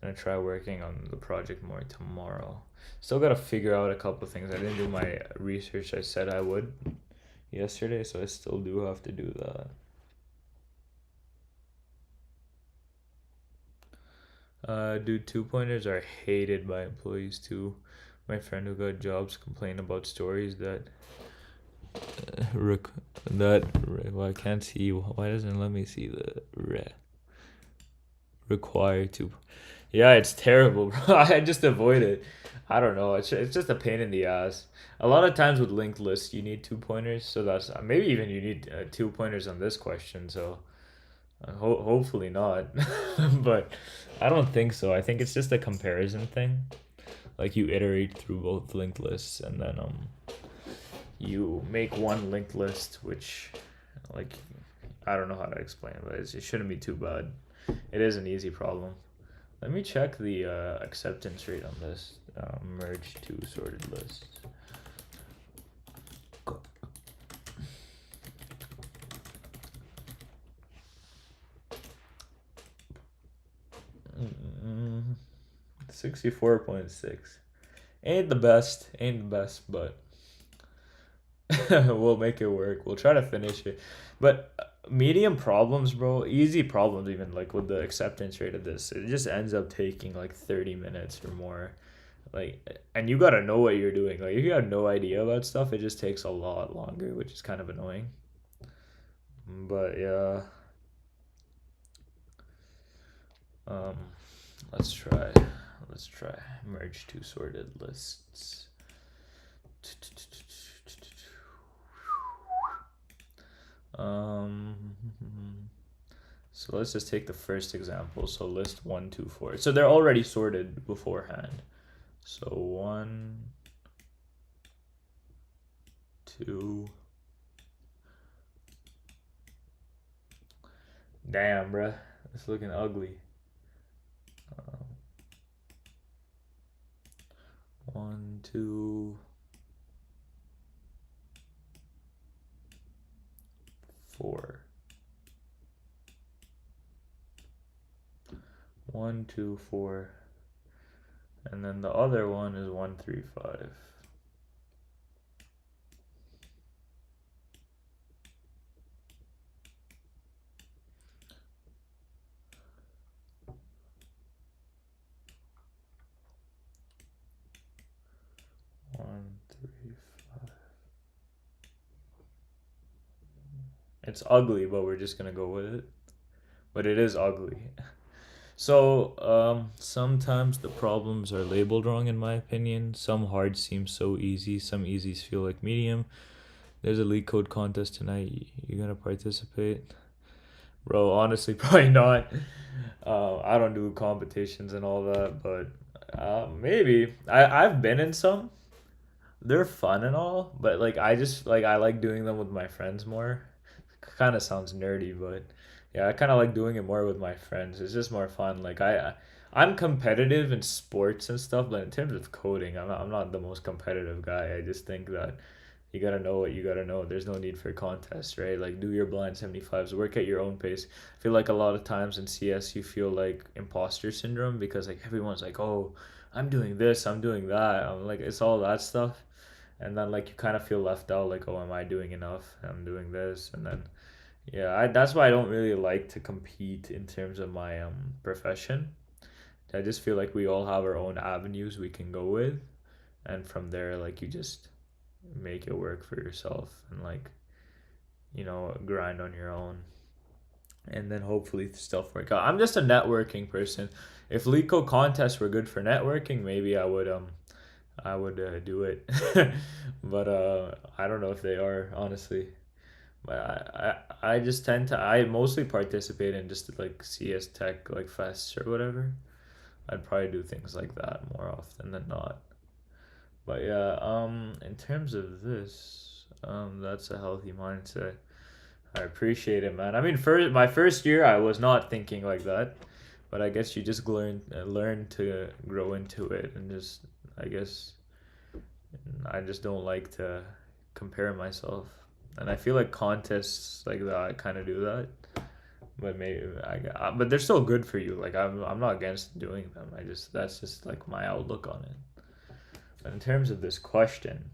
I'm gonna try working on the project more tomorrow. Still gotta figure out a couple things. I didn't do my research I said I would yesterday, so I still do have to do that. Dude, 2-pointers are hated by employees too. My friend who got jobs complained about stories that well, I can't see. Why doesn't it let me see the require to? Yeah, it's terrible, bro. I just avoid it. I don't know. It's just a pain in the ass. A lot of times with linked lists, you need 2-pointers. So that's maybe even you need 2-pointers on this question. So hopefully not, but I don't think so. I think it's just a comparison thing. Like you iterate through both linked lists, and then you make one linked list, which like I don't know how to explain, but it shouldn't be too bad. It is an easy problem. Let me check the acceptance rate on this merge two sorted lists. Mm-hmm. 64.6. Ain't the best, but we'll make it work. We'll try to finish it. But medium problems, bro, easy problems, even like with the acceptance rate of this, it just ends up taking like 30 minutes or more. Like, and you gotta know what you're doing. Like, if you have no idea about stuff, it just takes a lot longer, which is kind of annoying. But yeah. Um, let's try. Let's try merge two sorted lists. Um, so let's just take the first example. So list 1, 2, 4. So they're already sorted beforehand. So 1, 2. Damn, bruh. It's looking ugly. 1, 2, 4. 1, 2, 4. And then the other one is 1, 3, 5. It's ugly, but we're just gonna go with it. But it is ugly. So, sometimes the problems are labeled wrong, in my opinion. Some hard seem so easy, some easies feel like medium. There's a Leet Code contest tonight. You gonna participate? Bro, honestly, probably not. I don't do competitions and all that, but maybe. I've been in some. They're fun and all, but like I like doing them with my friends more. Kind of sounds nerdy, but yeah, I kind of like doing it more with my friends. It's just more fun. Like I'm competitive in sports and stuff, but in terms of coding, I'm not the most competitive guy. I just think that you gotta know what you gotta know. There's no need for contests, right? Like do your blind 75s, work at your own pace. I feel like a lot of times in CS you feel like imposter syndrome because like everyone's like, oh, I'm doing this, I'm doing that. I'm like it's all that stuff. and then like you kind of feel left out, like, oh, am I doing enough? I'm doing this, and then yeah, that's why I don't really like to compete in terms of my profession. I just feel like we all have our own avenues we can go with, and from there, like you just make it work for yourself and like grind on your own, and then hopefully stuff work out. I'm just a networking person. If Leet Code contests were good for networking, maybe I would do it, but I don't know if they are, honestly. But I just tend to I mostly participate in just like CS Tech like fests or whatever. I'd probably do things like that more often than not. But yeah, in terms of this, that's a healthy mindset. I appreciate it, man. I mean, my first year, I was not thinking like that, but I guess you just learn to grow into it, and just I guess I just don't like to compare myself, and I feel like contests like that kind of do that. But maybe but they're still good for you. Like I'm not against doing them. That's just like my outlook on it. But in terms of this question,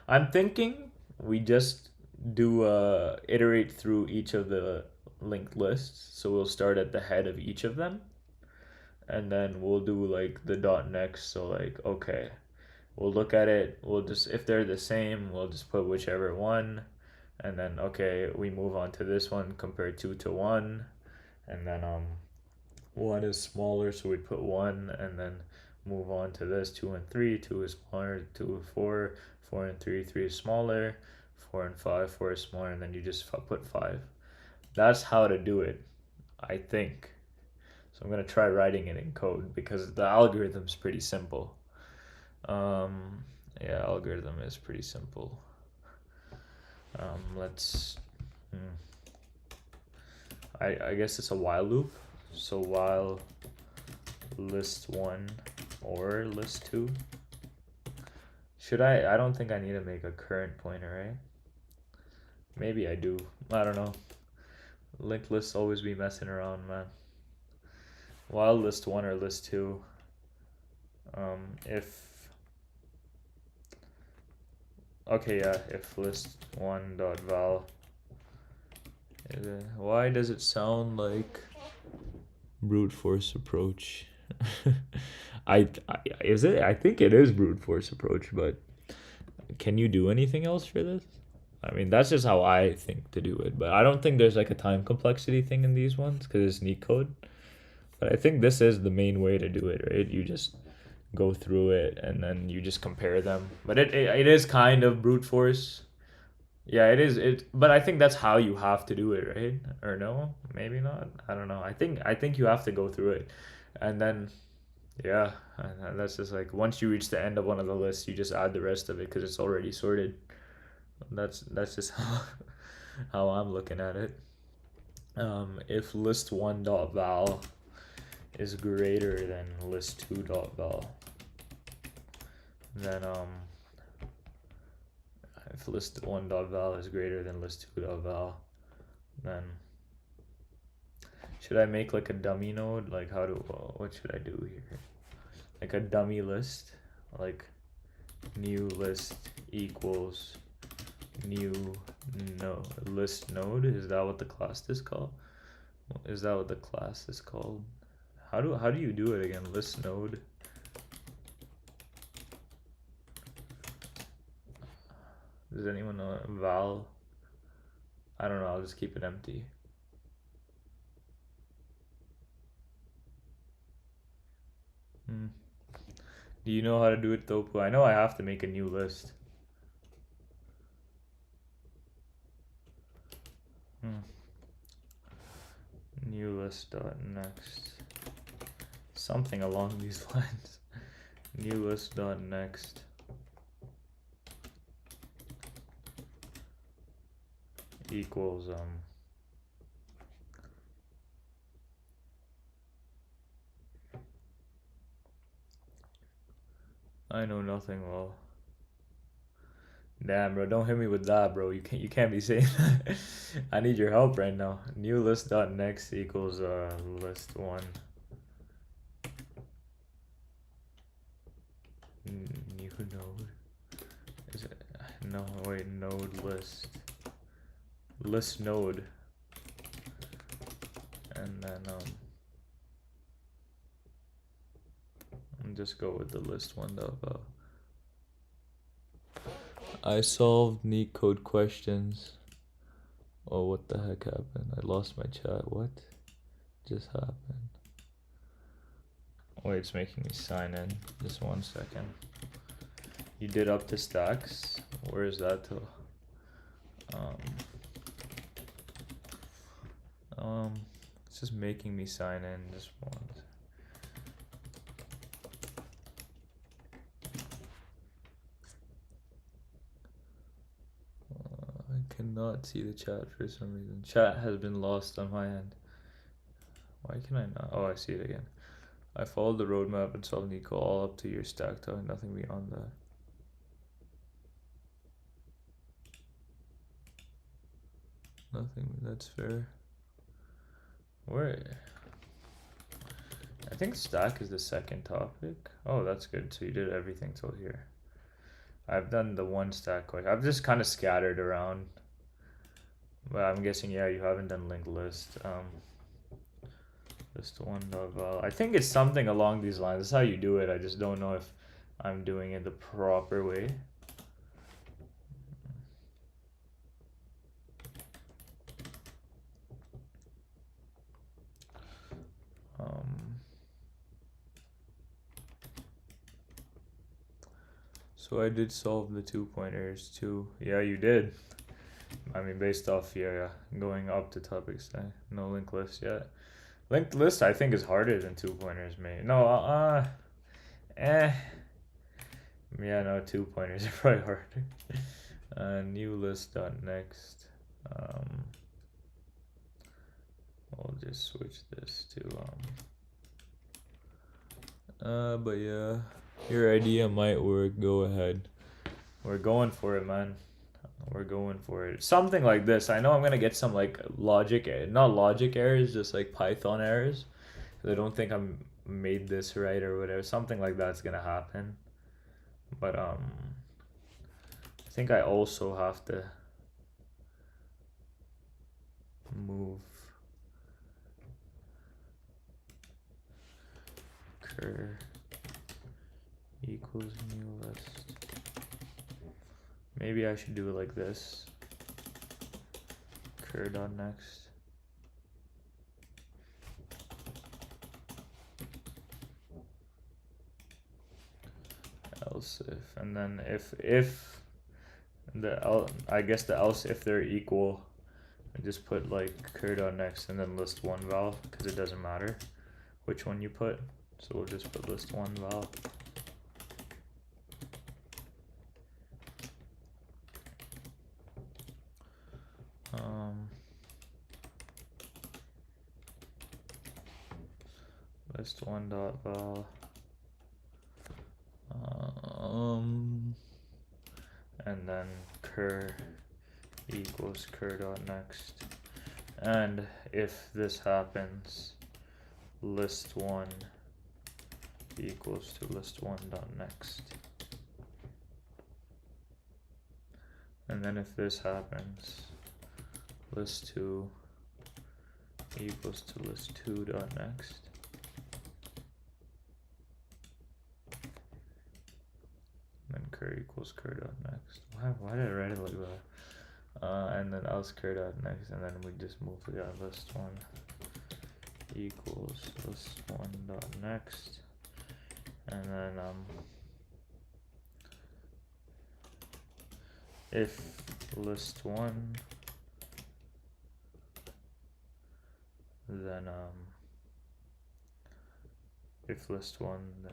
I'm thinking we just do iterate through each of the linked lists. So we'll start at the head of each of them, and then we'll do like the dot next. So like, okay, we'll look at it. We'll just, if they're the same, we'll just put whichever one, and then okay, we move on to this one, compare 2 to 1, and then one is smaller, so we'd put 1, and then move on to this 2 and 3. 2 is smaller, 2 and 4, 4 and 3, 3 is smaller, 4 and 5, 4 is smaller, and then you just put 5. That's how to do it, I think. So I'm gonna try writing it in code because the algorithm's pretty simple. Yeah, algorithm is pretty simple. Let's. I guess it's a while loop. So while list1 or list2. Should I don't think I need to make a current pointer, right? Maybe I do. I don't know. Linked lists always be messing around, man. While list1 or list2. If okay, yeah, if list1 dot val. Why does it sound like brute force approach? Is it? I think it is brute force approach, but can you do anything else for this? I mean, that's just how I think to do it, but I don't think there's like a time complexity thing in these ones because it's Leet Code. But I think this is the main way to do it, right? You just go through it and then you just compare them. But it is kind of brute force. Yeah, it is. But I think that's how you have to do it, right? Or no? Maybe not. I don't know. I think you have to go through it, and then yeah, and that's just like once you reach the end of one of the lists, you just add the rest of it because it's already sorted. That's just how I'm looking at it. If list1 dot val is greater than list2 dot val, then if list1 dot val is greater than list2 dot val, then should I make like a dummy node? Like what should I do here? Like a dummy list, like new list equals new list node. Is that what the class is called? Is that what the class is called? How do you do it again? List node. Does anyone know val? I don't know. I'll just keep it empty. Do you know how to do it, Topu? I know I have to make a new list. New list dot next. Something along these lines. New list dot next equals I know nothing. Well, damn, bro, don't hit me with that, bro. You can't be saying that. I need your help right now. New list dot next equals list1 new node. Is it No, wait, node list. List node. And then just go with the list one though. I solved Leet Code questions. Oh, what the heck happened? I lost my chat. What just happened? Wait, it's making me sign in. Just 1 second. You did up to stacks. Where is that to? It's just making me sign in. Just once. I cannot see the chat for some reason. Chat has been lost on my end. Why can I not? Oh, I see it again. I followed the roadmap and solved Nico all up to your stack talk, nothing beyond that. Nothing, that's fair. Where? I think stack is the second topic. Oh, that's good. So you did everything till here. I've done the one stack question. I've just kind of scattered around. But I'm guessing, yeah, you haven't done linked list. List one of, I think it's something along these lines. That's how you do it. I just don't know if I'm doing it the proper way. So I did solve the 2-pointers too. Yeah, you did. I mean, based off, yeah, going up to topics, no linked list yet. Linked list, I think, is harder than 2-pointers, mate. No, yeah, no, 2-pointers are probably harder. New list dot next. We'll just switch this to but yeah, your idea might work. Go ahead. We're going for it, man. We're going for it. Something like this. I know I'm gonna get some like not logic errors, just like Python errors. Cause I don't think I'm made this right or whatever. Something like that's gonna happen. But I think I also have to move cur equals new list. Maybe I should do it like this. Cur dot next. Else if, and then if I guess the else if they're equal, I just put like cur dot next and then list one val, because it doesn't matter which one you put. So we'll just put list one val. List one dot val. And then cur equals cur dot next. And if this happens, list one equals to list one dot next. And then if this happens, list two equals to list two dot next. And cur equals cur dot next. Why did I write it like that? And then else cur dot next, and then we just move to list one equals list one dot next, and then if list one, then if list one, then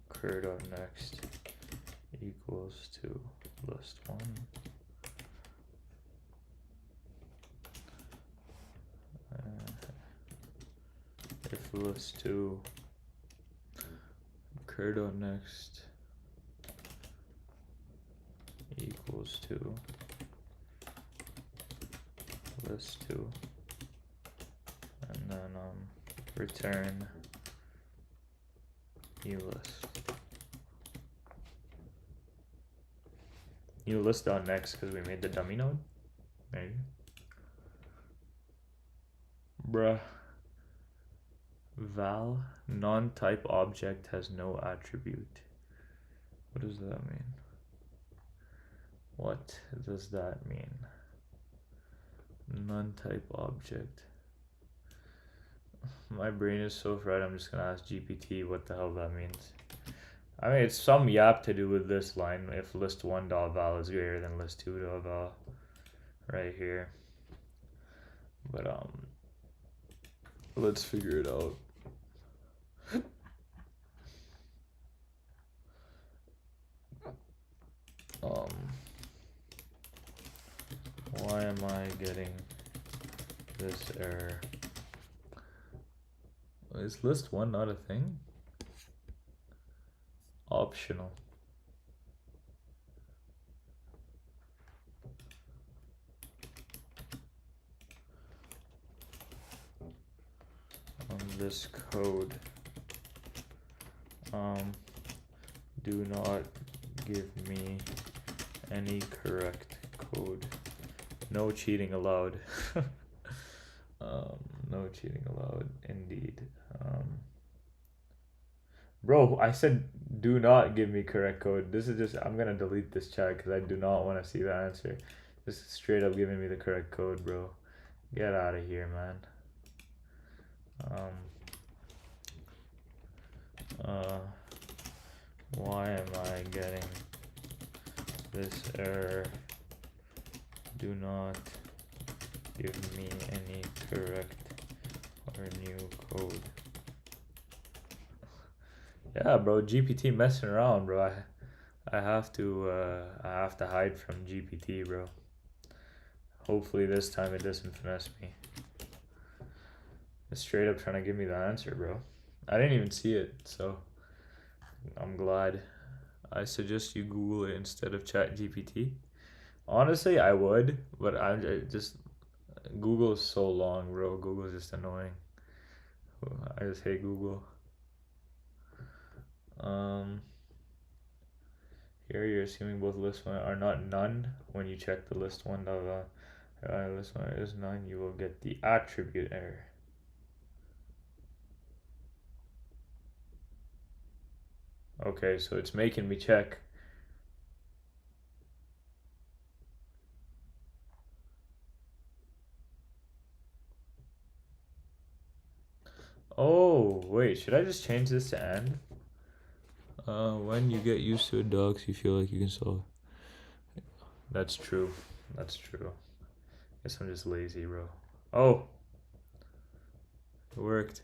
cur dot next equals to list one. If list two, cur dot next equals to list two, and then return new list. You list down next because we made the dummy node? Maybe. Bruh. Val non-type object has no attribute. What does that mean? What does that mean? Non-type object. My brain is so fried, I'm just gonna ask GPT what the hell that means. I mean, it's some yap to do with this line if list1.val is greater than list2.val right here. But let's figure it out. Why am I getting this error? Is list one not a thing? Optional. On this code, do not give me any correct code. No cheating allowed. No cheating allowed, indeed. Bro, I said do not give me correct code. This is just, I'm gonna delete this chat because I do not want to see the answer. This is straight up giving me the correct code, bro. Get out of here, man. Why am I getting this error? Do not give me any correct or new code. Yeah, bro, GPT messing around, bro. I have to hide from GPT, bro. Hopefully this time it doesn't finesse me. It's straight up trying to give me the answer, bro. I didn't even see it, so I'm glad. I suggest you Google it instead of ChatGPT. Honestly, I would, but I just Google is so long, bro. Google is just annoying. I just hate Google. Here you're assuming both list one are not none. When you check the list one list one is none, you will get the attribute error. Okay, so it's making me check. Oh, wait, should I just change this to and? When you get used to a docs, you feel like you can solve. That's true. That's true. Guess I'm just lazy, bro. Oh, it worked.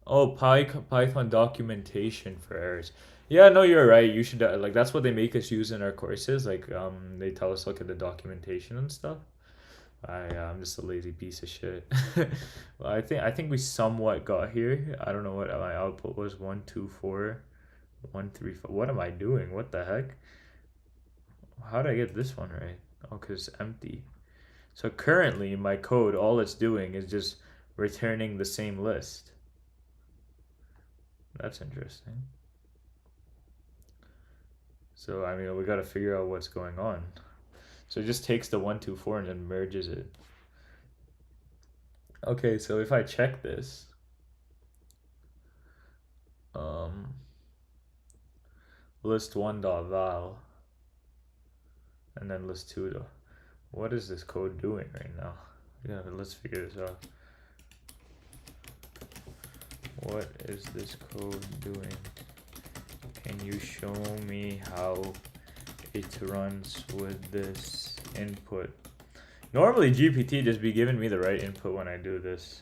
Oh, Python documentation for errors. Yeah, no, you're right. You should like that's what they make us use in our courses. Like they tell us look at the documentation and stuff. I'm just a lazy piece of shit. Well, I think we somewhat got here. I don't know what my output was. 1, 2, 4, 1, 3, 4. What am I doing? What the heck? How did I get this one right? Oh, cause it's empty. So currently my code, all it's doing is just returning the same list. That's interesting. So I mean, we got to figure out what's going on. So it just takes the 1, 2, 4 and then merges it. Okay, so if I check this, list1.val and then list2. What is this code doing right now? Yeah, let's figure this out. What is this code doing? Can you show me how it runs with this input? Normally GPT just be giving me the right input when I do this.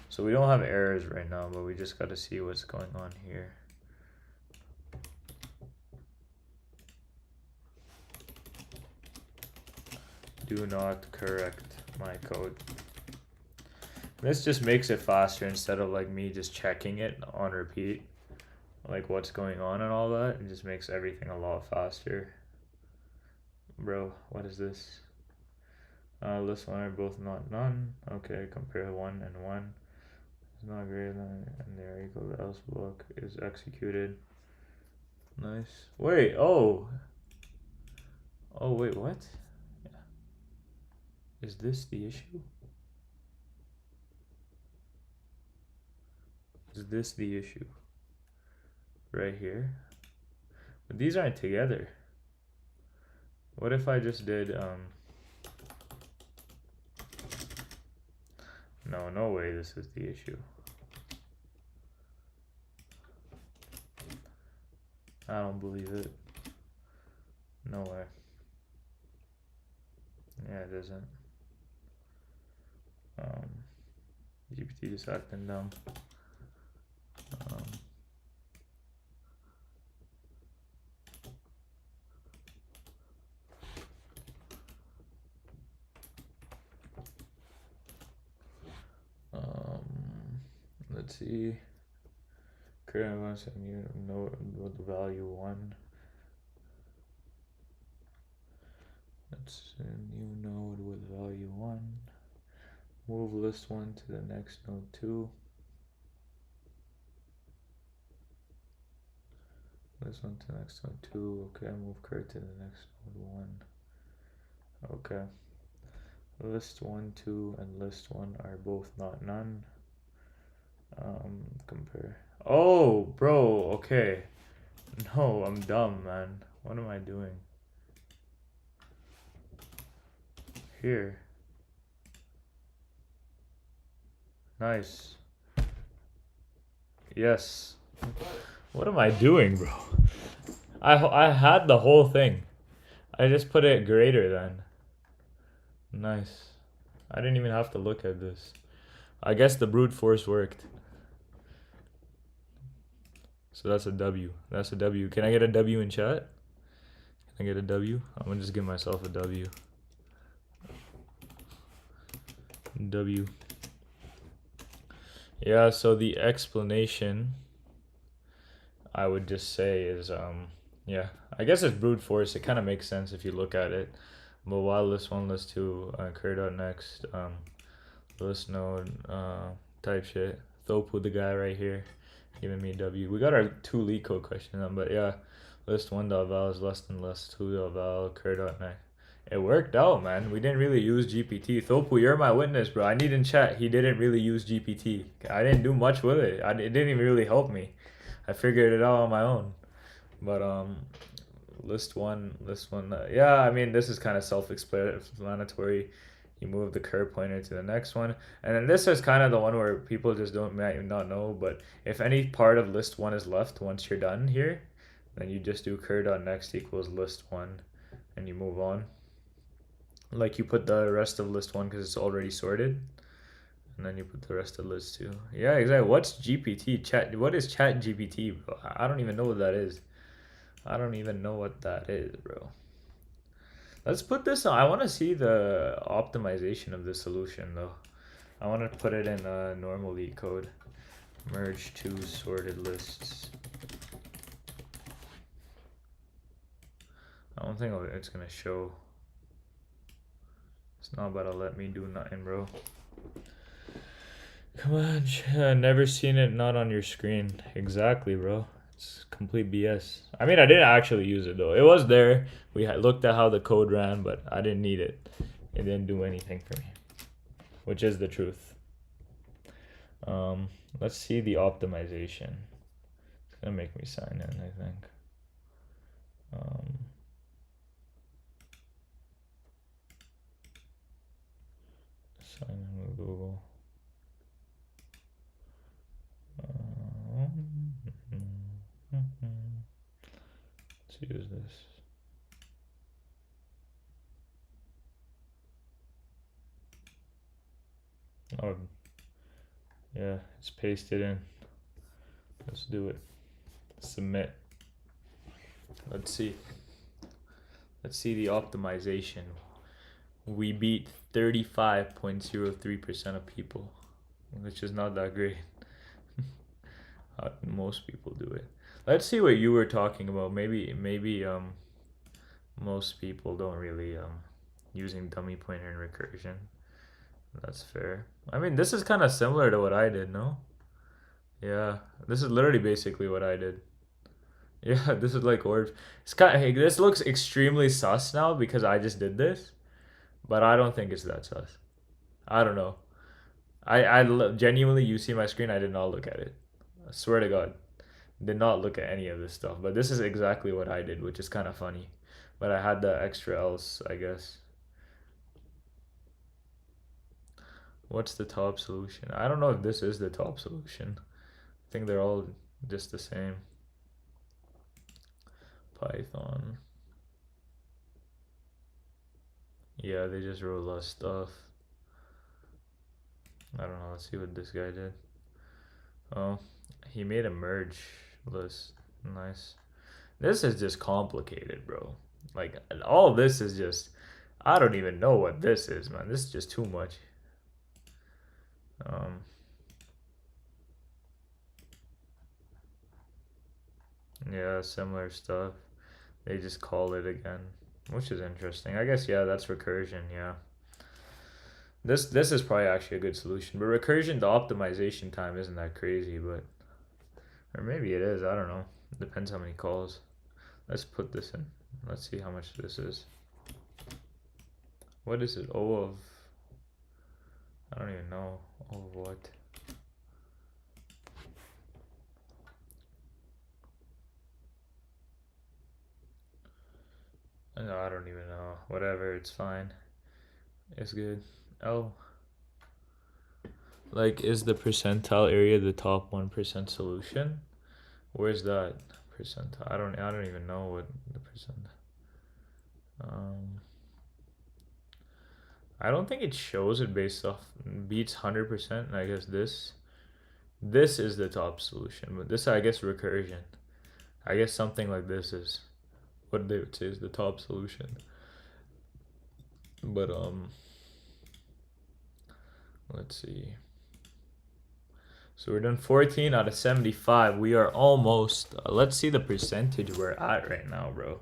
So we don't have errors right now, but we just got to see what's going on here. Do not correct my code. This just makes it faster instead of like me just checking it on repeat, like what's going on and all that. It just makes everything a lot faster. Bro, what is this? List one are both not none. Okay, compare 1 and 1. It's not greater than and they are equal. The else block is executed. Nice. Wait, oh. Oh, wait, what? Is this the issue? Is this the issue? Right here? But these aren't together. What if I just did, no, no way this is the issue. I don't believe it. No way. Yeah, it isn't. GPT just acting dumb. Let's see. Current ones and you know what the value 1. That's a new node with value 1. Move list 1 to the next node 2. List 1 to the next node 2. Okay, move curve to the next node 1. Okay. List 1, 2, and list 1 are both not none. Compare. Oh, bro, okay. No, I'm dumb, man. What am I doing? Here. Nice. Yes. What am I doing, bro? I had the whole thing. I just put it greater than. Nice. I didn't even have to look at this. I guess the brute force worked. So that's a W. That's a W. Can I get a W in chat? Can I get a W? I'm gonna just give myself a W. W. Yeah, so the explanation I would just say is yeah, I guess it's brute force. It kind of makes sense if you look at it. But while list 1, list 2, curve.next, list node, type shit. Thopu, the guy right here, giving me W. We got our 2 Leet Code questions on, but yeah, list 1.val is less than list 2.val, curve.next. It worked out, man. We didn't really use GPT. Thopu, you're my witness, bro. I need in chat. He didn't really use GPT. I didn't do much with it. It didn't even really help me. I figured it out on my own. But list one, yeah, I mean, this is kind of self-explanatory. You move the curve pointer to the next one, and then this is kind of the one where people just might not know. But if any part of list 1 is left once you're done here, then you just do curve.next equals list 1, and you move on. Like you put the rest of list 1 because it's already sorted, and then you put the rest of list 2. Yeah, exactly. What's GPT? Chat? What is Chat GPT, bro? I don't even know what that is. I don't even know what that is, bro. Let's put this on. I want to see the optimization of the solution, though. I want to put it in a normal Leet Code. Merge 2 sorted lists. I don't think it's going to show. It's not about to let me do nothing, bro. Come on, never seen it not on your screen. Exactly, bro. It's complete BS. I mean, I didn't actually use it though. It was there. We had looked at how the code ran, but I didn't need it. It didn't do anything for me, which is the truth. Let's see the optimization. It's gonna make me sign in, I think. Sign in with Google. Let's use this. Oh, yeah, it's pasted in. Let's do it. Submit. Let's see. Let's see the optimization. We beat 35.03% of people, which is not that great. Most people do it. Let's see what you were talking about. Maybe most people don't really using dummy pointer and recursion. That's fair. I mean, this is kind of similar to what I did, no? Yeah, this is literally basically what I did. Yeah, this is like or it's kind of, hey, this looks extremely sus now because I just did this, but I don't think it's that sus. I don't know. Genuinely, you see my screen, I did not look at it. I swear to God, did not look at any of this stuff. But this is exactly what I did, which is kind of funny. But I had the extra else, I guess. What's the top solution? I don't know if this is the top solution. I think they're all just the same. Python. Yeah, they just wrote a lot of stuff. I don't know. Let's see what this guy did. Oh, he made a merge list. Nice. This is just complicated, bro. Like, all of this is just. I don't even know what this is, man. This is just too much. Um, yeah, similar stuff. They just call it again, which is interesting. I guess yeah, that's recursion. Yeah, this is probably actually a good solution. But recursion, the optimization time isn't that crazy, but or maybe it is. I don't know. Depends how many calls. Let's put this in. Let's see how much this is. What is it? O of. I don't even know. O of what? No, I don't even know. Whatever, it's fine. It's good. Oh, like is the percentile area the top 1% solution? Where's that percentile? I don't even know what the percent. Um, I don't think it shows it based off beats 100%. I guess this is the top solution, but this I guess recursion. I guess something like this is what they would say is the top solution. But let's see. So we're done 14 out of 75. We are almost. Let's see the percentage we're at right now, bro.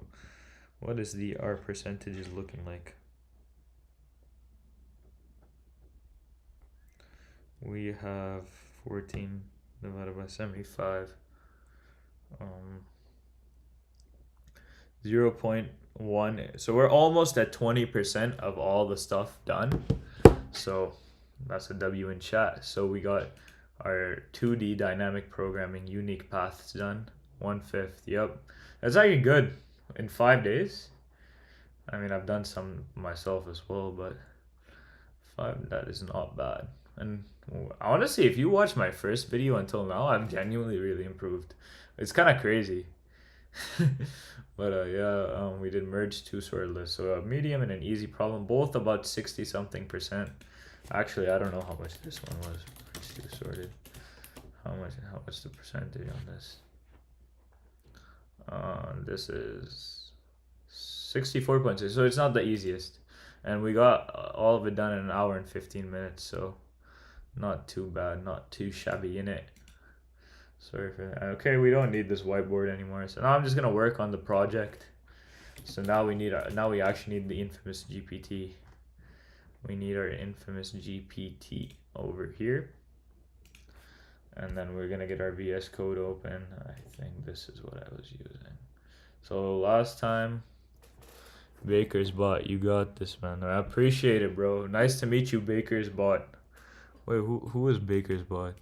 What is the our percentages looking like? We have 14 divided by 75. 0.1. So we're almost at 20% of all the stuff done. So that's a W in chat. So we got our 2D dynamic programming unique paths done. 1/5. Yep. That's actually good. In 5 days. I mean, I've done some myself as well, but that is not bad. And honestly, if you watch my first video until now, I've genuinely really improved. It's kind of crazy. But yeah, we did merge two sorted lists. So a medium and an easy problem, both about 60 something percent. Actually, I don't know how much this one was. Merge two sorted. How much the percentage on this? This is 64.6. So it's not the easiest. And we got all of it done in an hour and 15 minutes. So not too bad, not too shabby in it. Sorry for that. Okay, we don't need this whiteboard anymore. So now I'm just gonna work on the project. So now we actually need the infamous GPT. We need our infamous GPT over here. And then we're gonna get our VS Code open. I think this is what I was using. So last time, Baker's Bot, you got this, man. I appreciate it, bro. Nice to meet you, Baker's Bot. Wait, who is Baker's Bot?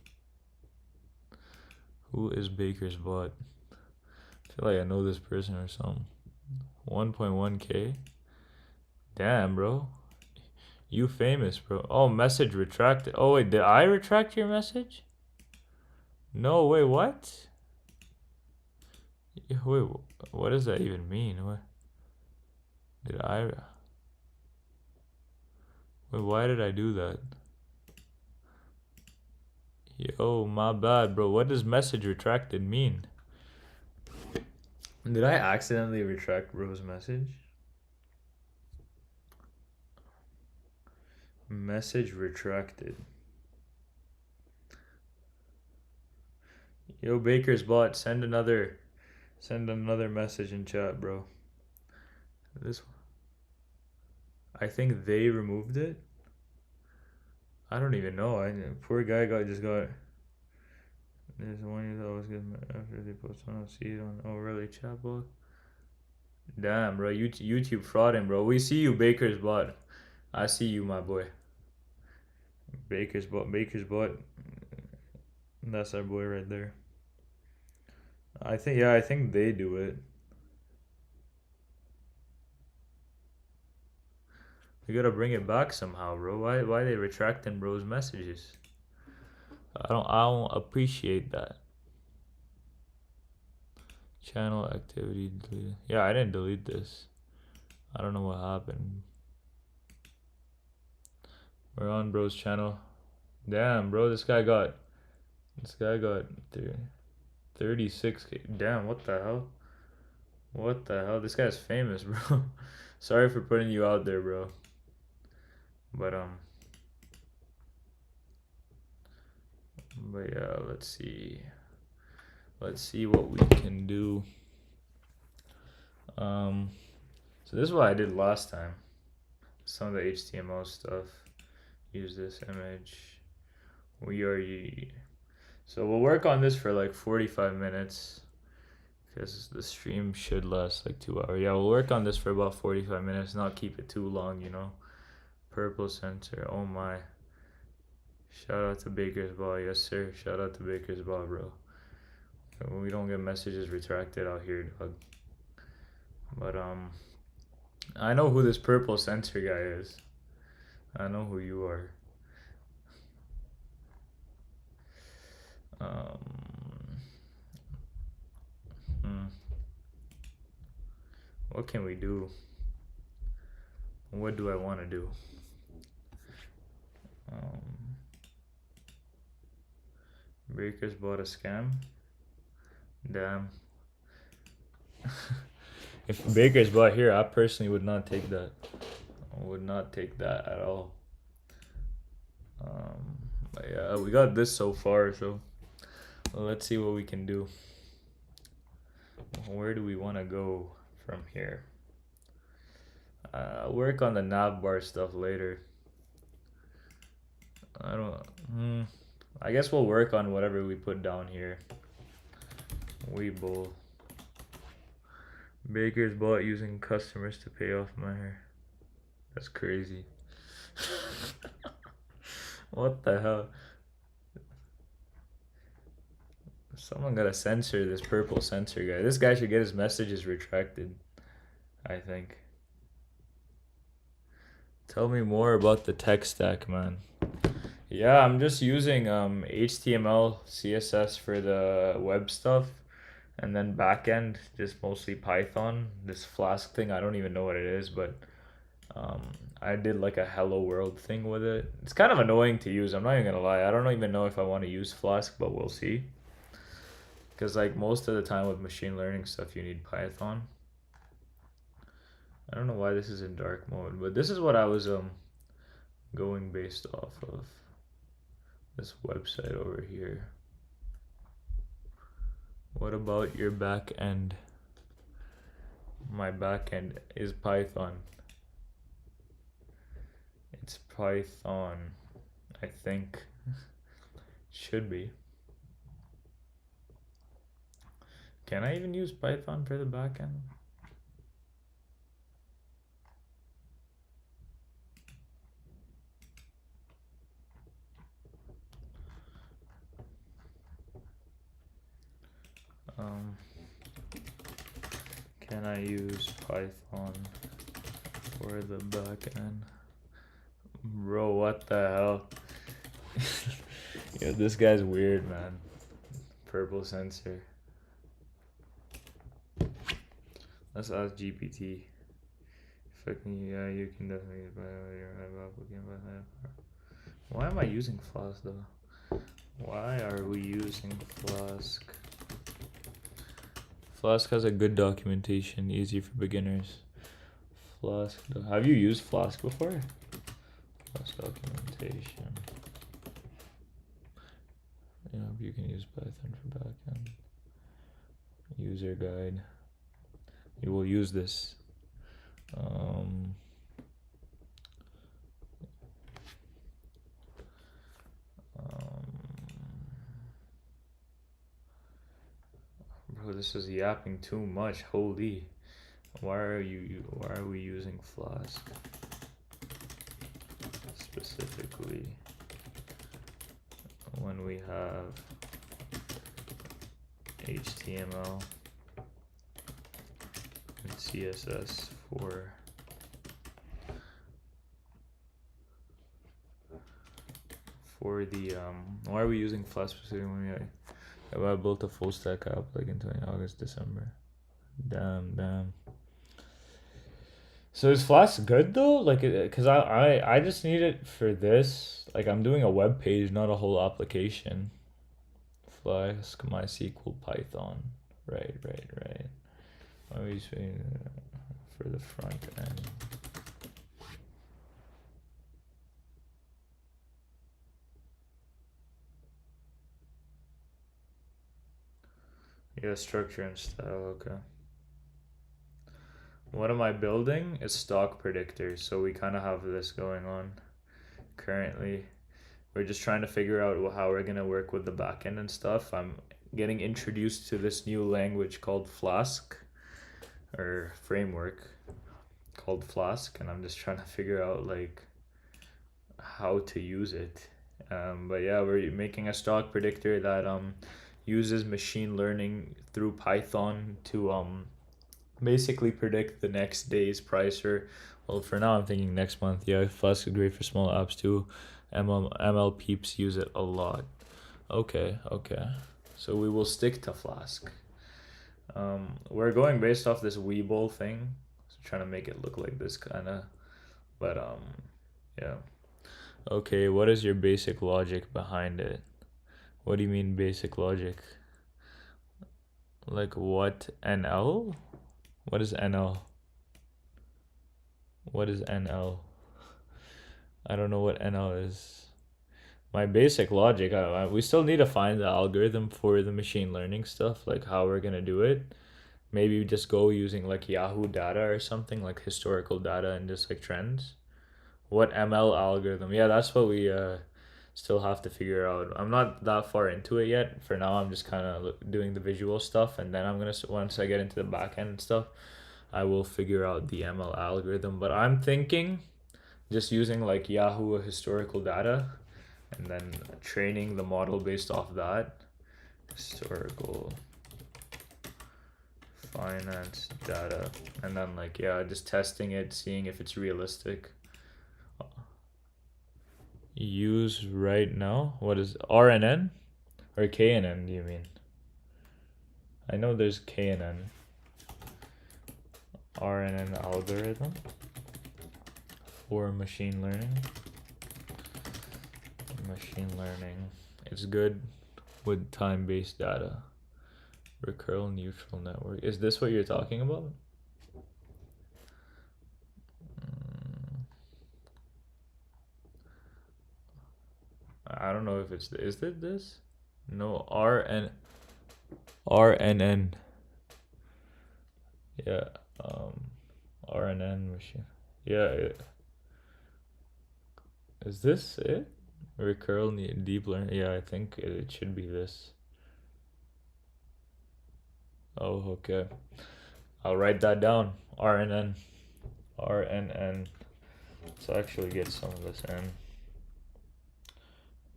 Who is Baker's Bot? I feel like I know this person or something. 1.1K? Damn, bro. You famous, bro. Oh, message retracted. Oh, wait, did I retract your message? No, wait, what? Wait, what does that even mean? What? Did I... Wait, why did I do that? Yo, my bad, bro. What does message retracted mean? Did I accidentally retract bro's message? Message retracted. Yo, Baker's Bot, send another message in chat, bro. This one. I think they removed it. I don't even know. Poor guy just got. There's one you always get after they post one. I'll see it on. Oh, really? Chatbot? Damn, bro. YouTube frauding, bro. We see you, Baker's bot. I see you, my boy. Baker's bot. Baker's bot. That's our boy right there. I think, yeah, I think they do it. We gotta bring it back somehow, bro. Why they retracting bro's messages? I don't appreciate that. Channel activity deleted. Yeah, I didn't delete this. I don't know what happened. We're on bro's channel. Damn, bro, this guy got 36K. Damn, what the hell? What the hell? This guy's famous, bro. Sorry for putting you out there, bro. But yeah, let's see. Let's see what we can do. So this is what I did last time. Some of the HTML stuff. Use this image. So we'll work on this for like 45 minutes. Because the stream should last like 2 hours. Yeah, we'll work on this for about 45 minutes, not keep it too long, you know. Purple center, oh my. Shout out to Baker's Ball, yes sir. Shout out to Baker's Ball, bro. We don't get messages retracted out here, dog. But I know who this purple center guy is. I know who you are. What can we do? What do I want to do? Baker's bought a scam. Damn. If Baker's bought here, I personally would not take that. I would not take that at all. But yeah, we got this so far, so let's see what we can do. Where do we want to go from here? I'll work on the nav bar stuff later. I guess we'll work on whatever we put down here. Weeble. Baker's bought using customers to pay off my hair. That's crazy. What the hell? Someone gotta censor this purple censor guy. This guy should get his messages retracted, I think. Tell me more about the tech stack, man. Yeah, I'm just using HTML, CSS for the web stuff, and then backend just mostly Python. This Flask thing, I don't even know what it is, but I did like a hello world thing with it. It's kind of annoying to use, I'm not even gonna lie. I don't even know if I want to use Flask, but we'll see. Because like most of the time with machine learning stuff, you need Python. I don't know why this is in dark mode, but this is what I was going based off of. This website over here. What about your back end? My back end is Python. It's Python, I think. Should be. Can I even use Python for the back end? Can I use Python for the back end? Bro, what the hell? Yeah, this guy's weird, man. Purple sensor. Let's ask GPT. Yeah, you can definitely buy your applicant. Why am I using Flask though? Why are we using Flask? Flask has a good documentation, easy for beginners. Flask. Have you used Flask before? Flask documentation. Yeah, you can use Python for backend. User guide. You will use this. Bro, this is yapping too much. Holy. Why are we using Flask specifically when we have HTML and CSS for the why are we using Flask specifically when I built a full stack app like in August, December? Damn. So is Flask good though? Like, cause I just need it for this. Like I'm doing a web page, not a whole application. Flask, MySQL, Python. Right. Why are we using for the front end? Yeah, structure and style. Okay. What am I building? Is stock predictor. So we kind of have this going on currently. We're just trying to figure out how we're gonna work with the backend and stuff. I'm getting introduced to this new language called Flask, or framework called Flask, and I'm just trying to figure out like how to use it. But yeah, we're making a stock predictor that uses machine learning through Python to basically predict the next day's price, or well, for now I'm thinking next month. Yeah, Flask is great for small apps too. ML peeps use it a lot. Okay. So we will stick to Flask. We're going based off this Weeble thing, so trying to make it look like this kind of, but yeah. Okay, what is your basic logic behind it? What do you mean basic logic? Like what? NL? What is NL? What is NL? I don't know what NL is. My basic logic, we still need to find the algorithm for the machine learning stuff, like how we're gonna do it. Maybe just go using like Yahoo data or something, like historical data and just like trends. What ML algorithm? Yeah, that's what we still have to figure out. I'm not that far into it yet. For now, I'm just kind of doing the visual stuff, and then I'm gonna, once I get into the back end stuff, I will figure out the ML algorithm. But I'm thinking just using like Yahoo historical data and then training the model based off that. Historical finance data, and then like, yeah, just testing it, seeing if it's realistic. Use right now? What is RNN or KNN? Do you mean? I know there's KNN. RNN algorithm for machine learning. It's good with time-based data. Recurrent neutral network. Is this what you're talking about? I don't know if it's, is it this? No, RNN. Yeah, RNN machine. Yeah, is this it? Recurrent deep learning. Yeah, I think it should be this. Oh, okay. I'll write that down. RNN. Let's actually get some of this in.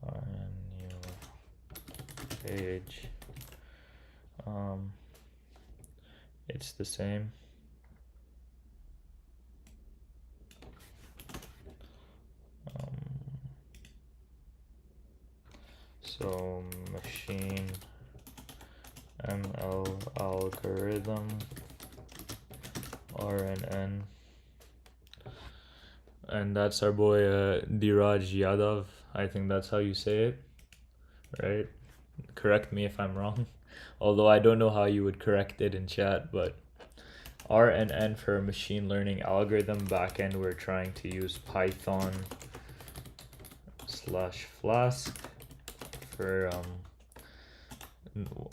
RNU page. It's the same. So machine ML algorithm RNN, and that's our boy Diraj Yadav. I think that's how you say it, right? Correct me if I'm wrong, although I don't know how you would correct it in chat. But RNN for machine learning algorithm backend, we're trying to use Python /Flask for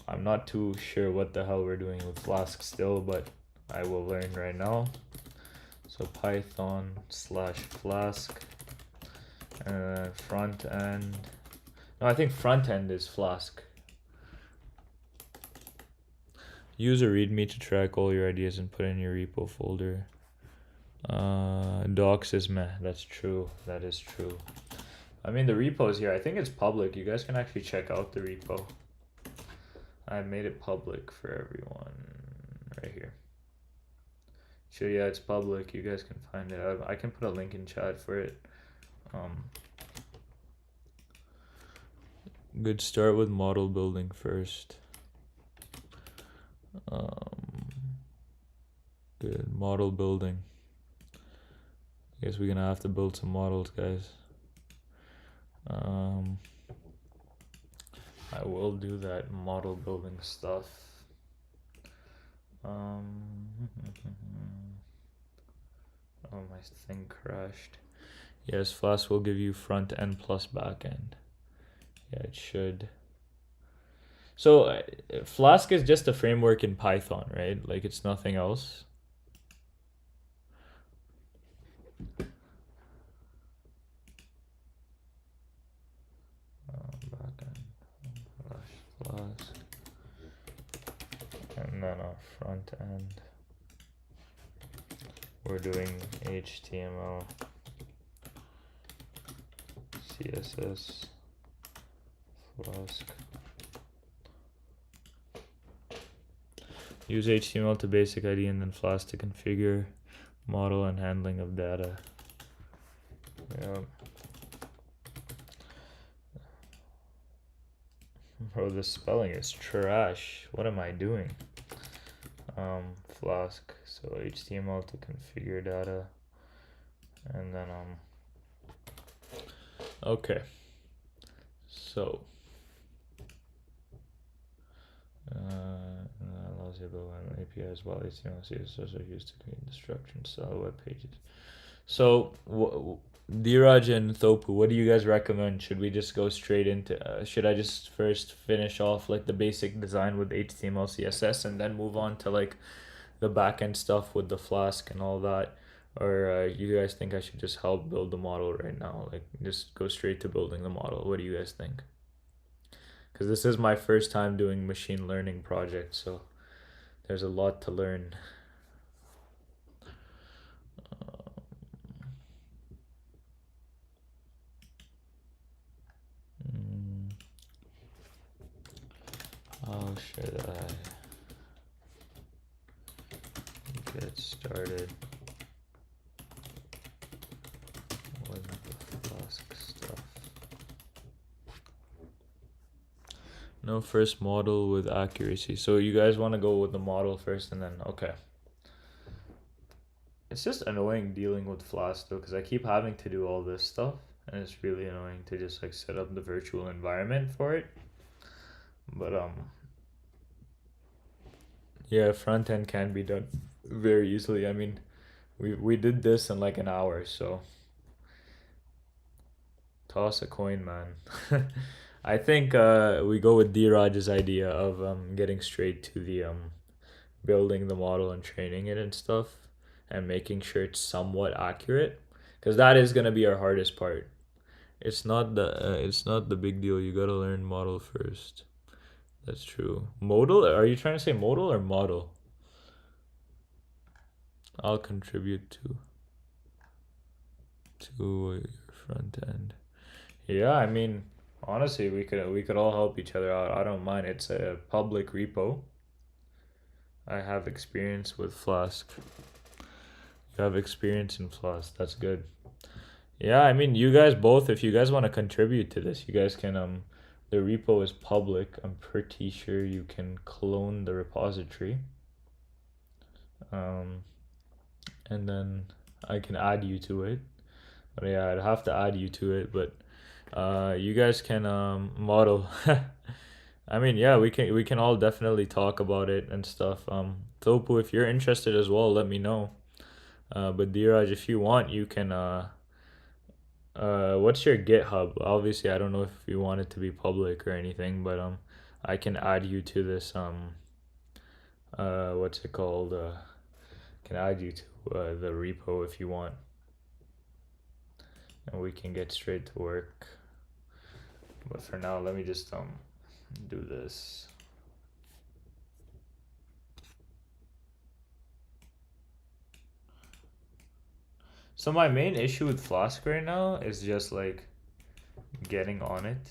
I'm not too sure what the hell we're doing with Flask still, but I will learn right now. So Python /Flask, front end. No, I think front end is Flask. Use a README to track all your ideas and put in your repo folder. Docs is meh. That's true. That is true. I mean, the repo is here. I think it's public. You guys can actually check out the repo. I made it public for everyone right here. So yeah, it's public. You guys can find it. I can put a link in chat for it. Good start with model building first. Good model building. I guess we're gonna have to build some models, guys. I will do that model building stuff. Oh, my thing crashed. Yes, Flask will give you front end plus back end. Yeah, it should. So Flask is just a framework in Python, right? Like it's nothing else. Backend Flask, and then our front end. We're doing HTML, CSS, Flask. Use HTML to basic ID and then Flask to configure model and handling of data. Yeah. Bro, this spelling is trash. What am I doing? Flask. So HTML to configure data. And then okay. So allows you to build an API as well. HTML CSS are used to create instructions, style web pages. So Dheeraj and Thopu, what do you guys recommend? Should we just go straight into should I just first finish off like the basic design with HTML CSS and then move on to like the backend stuff with the Flask and all that? Or you guys think I should just help build the model right now? Like just go straight to building the model. What do you guys think? Because this is my first time doing machine learning projects, so there's a lot to learn. How should I get started with the Flask stuff? No, first model with accuracy. So you guys want to go with the model first and then, okay. It's just annoying dealing with Flask though, because I keep having to do all this stuff and it's really annoying to just like set up the virtual environment for it. But yeah, front end can be done very easily. I mean, we did this in like an hour, so toss a coin, man. I think we go with Dheeraj's idea of getting straight to the building the model and training it and stuff and making sure it's somewhat accurate, because that is gonna be our hardest part. It's not the big deal. You gotta learn model first. That's true. Modal? Are you trying to say modal or model? I'll contribute to your front end. Yeah, I mean, honestly, we could all help each other out. I don't mind. It's a public repo. I have experience with Flask. You have experience in Flask. That's good. Yeah, I mean, you guys both, if you guys want to contribute to this, you guys can the repo is public. I'm pretty sure you can clone the repository. And then I can add you to it. But yeah, I'd have to add you to it, but you guys can model. I mean, yeah, we can all definitely talk about it and stuff. Thopu, if you're interested as well, let me know. But Dheeraj, if you want, you can what's your GitHub? Obviously, I don't know if you want it to be public or anything, but I can add you to this what's it called? Can add you to the repo if you want, and we can get straight to work. But for now, let me just do this. So my main issue with Flask right now is just like getting on it.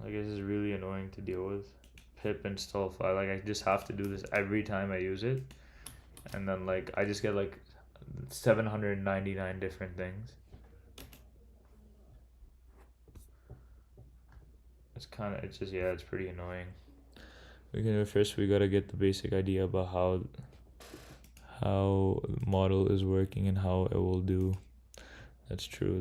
Like this is really annoying to deal with. Pip install file. Like I just have to do this every time I use it, and then like I just get like 799 different things. It's just, yeah, it's pretty annoying. First we gotta get the basic idea about how the model is working and how it will do. That's true.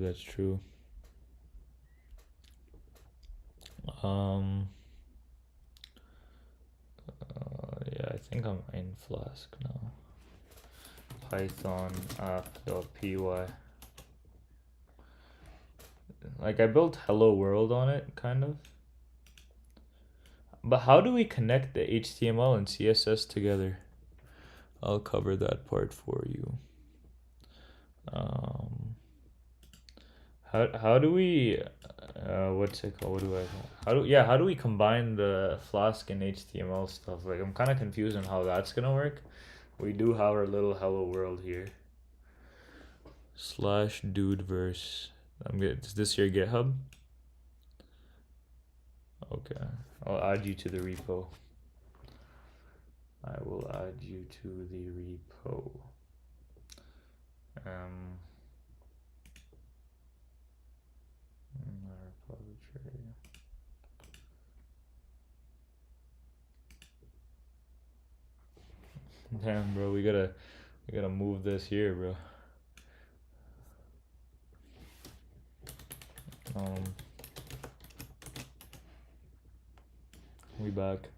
Yeah, I think I'm in Flask now. Python app.py. Like I built hello world on it, kind of. But how do we connect the HTML and CSS together? I'll cover that part for you. How do we what's it called? How do we combine the Flask and HTML stuff? Like I'm kind of confused on how that's gonna work. We do have our little hello world here. /dudeverse. Is this your GitHub? Okay, I'll add you to the repo. I will add you to the repo. Repository. Damn, bro, we gotta move this here, bro. We back.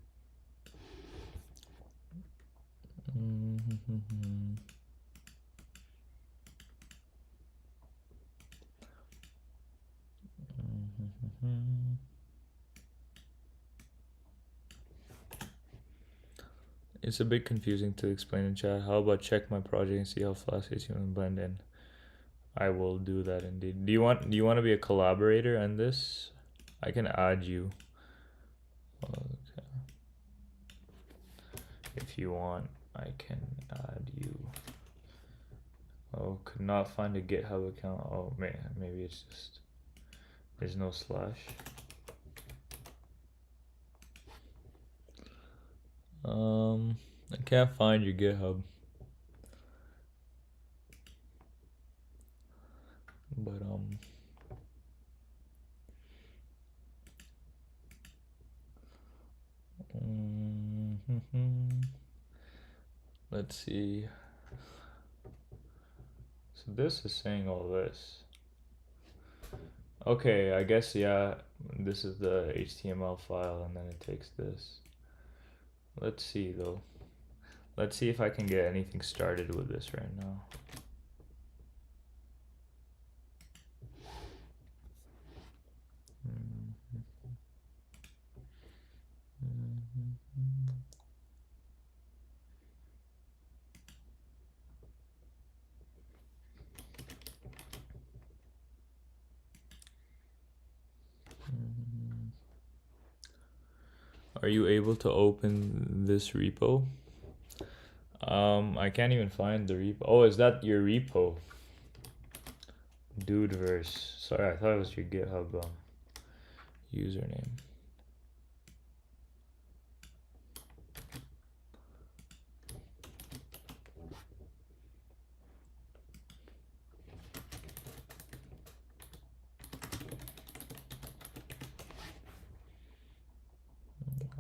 It's a bit confusing to explain in chat. How about check my project and see how Flask HTML blend in? I will do that indeed. Do you want to be a collaborator on this? I can add you. Okay. If you want, I can add you. Oh, could not find a GitHub account. Oh, maybe it's just there's no slash. I can't find your GitHub. But let's see. So this is saying all this. Okay, I guess, yeah, this is the HTML file and then it takes this. Let's see though. Let's see if I can get anything started with this right now. Are you able to open this repo? I can't even find the repo. Oh, is that your repo? Dudeverse. Sorry, I thought it was your GitHub username.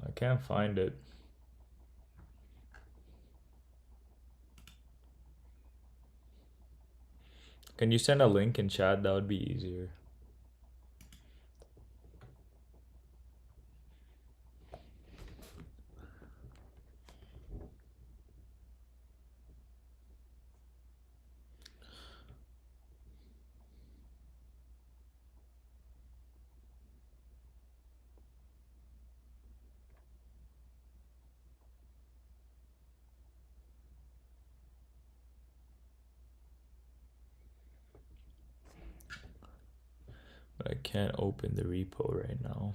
I can't find it. Can you send a link in chat? That would be easier. But I can't open the repo right now.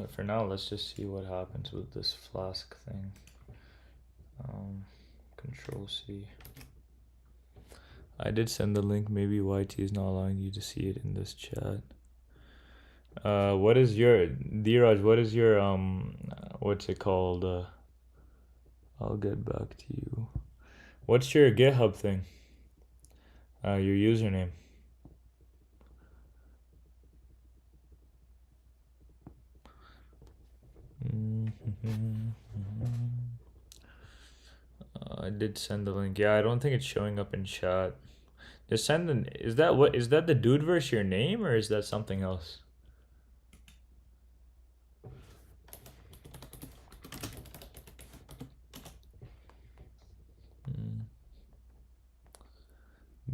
But for now, let's just see what happens with this Flask thing. Control C. I did send the link. Maybe YT is not allowing you to see it in this chat. What is your Dheeraj? What is your what's it called? I'll get back to you. What's your GitHub thing? Your username. I did send the link. Yeah, I don't think it's showing up in chat. Just send the. Is that the dude versus your name, or is that something else?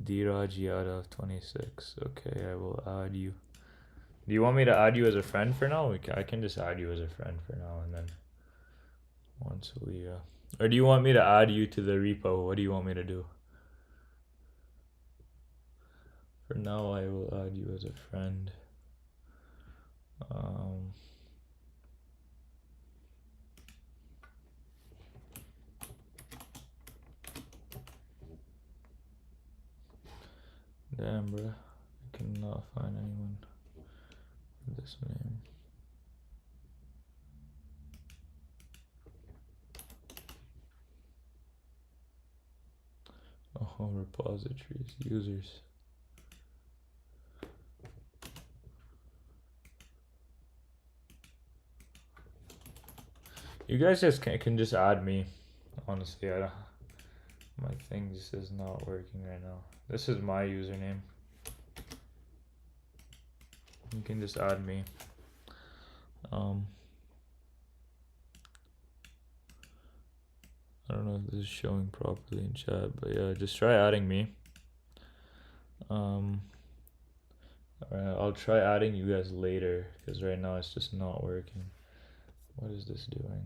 Dheeraj Yadav 26. Okay, I will add you. Do you want me to add you as a friend for now? I can just add you as a friend for now, and then once we or do you want me to add you to the repo? What do you want me to do? For now, I will add you as a friend. Damn, bro. I cannot find anyone with this name. Oh, repositories, users. You guys just can just add me. Honestly, I don't. My thing just is not working right now. This is my username. You can just add me. I don't know if this is showing properly in chat, but yeah, just try adding me. Alright, I'll try adding you guys later because right now it's just not working. What is this doing?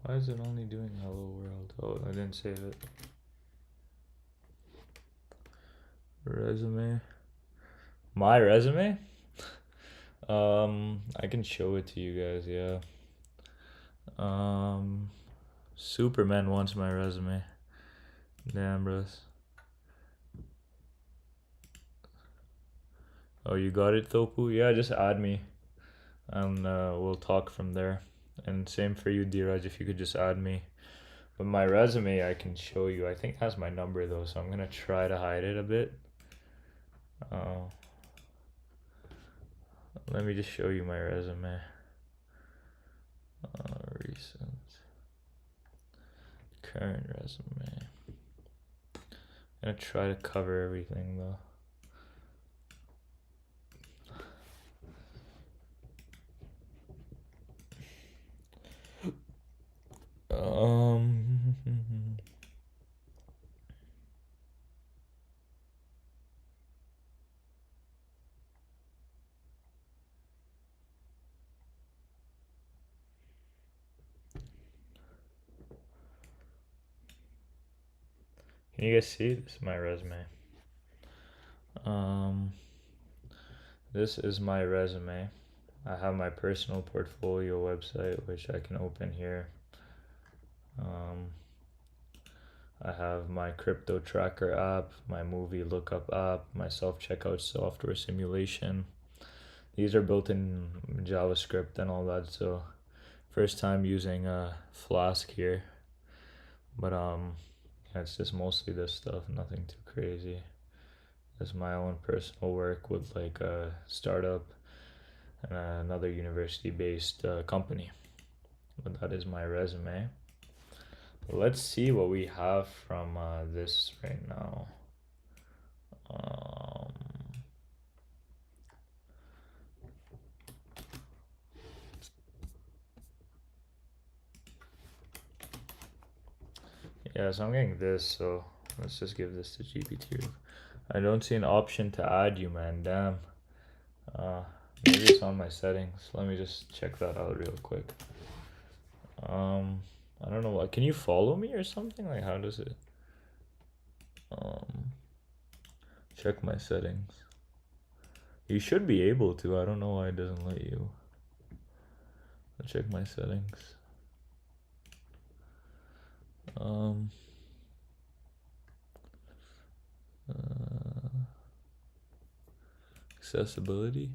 Why is it only doing hello world? Oh, I didn't save it. Resume. My resume? I can show it to you guys, yeah. Superman wants my resume. Damn, bros. Oh, you got it, Thopu? Yeah, just add me. And we'll talk from there. And same for you, Dheeraj, if you could just add me. But my resume, I can show you. I think it has my number, though, so I'm going to try to hide it a bit. Let me just show you my resume. Recent. Current resume. I'm going to try to cover everything, though. Can you guys see? This is my resume. This is my resume. I have my personal portfolio website, which I can open here. I have my crypto tracker app, my movie lookup app, my self-checkout software simulation. These are built in JavaScript and all that, so first time using Flask here. But yeah, it's just mostly this stuff, nothing too crazy. It's my own personal work with like a startup and another university-based company. But that is my resume. Let's see what we have from this right now. Yeah, so I'm getting this, so let's just give this to GPT. I don't see an option to add you, man. Damn. Maybe it's on my settings. Let me just check that out real quick. I don't know what. Can you follow me or something? Like, how does it? Um, check my settings. You should be able to. I don't know why it doesn't let you. I'll check my settings. Um, accessibility.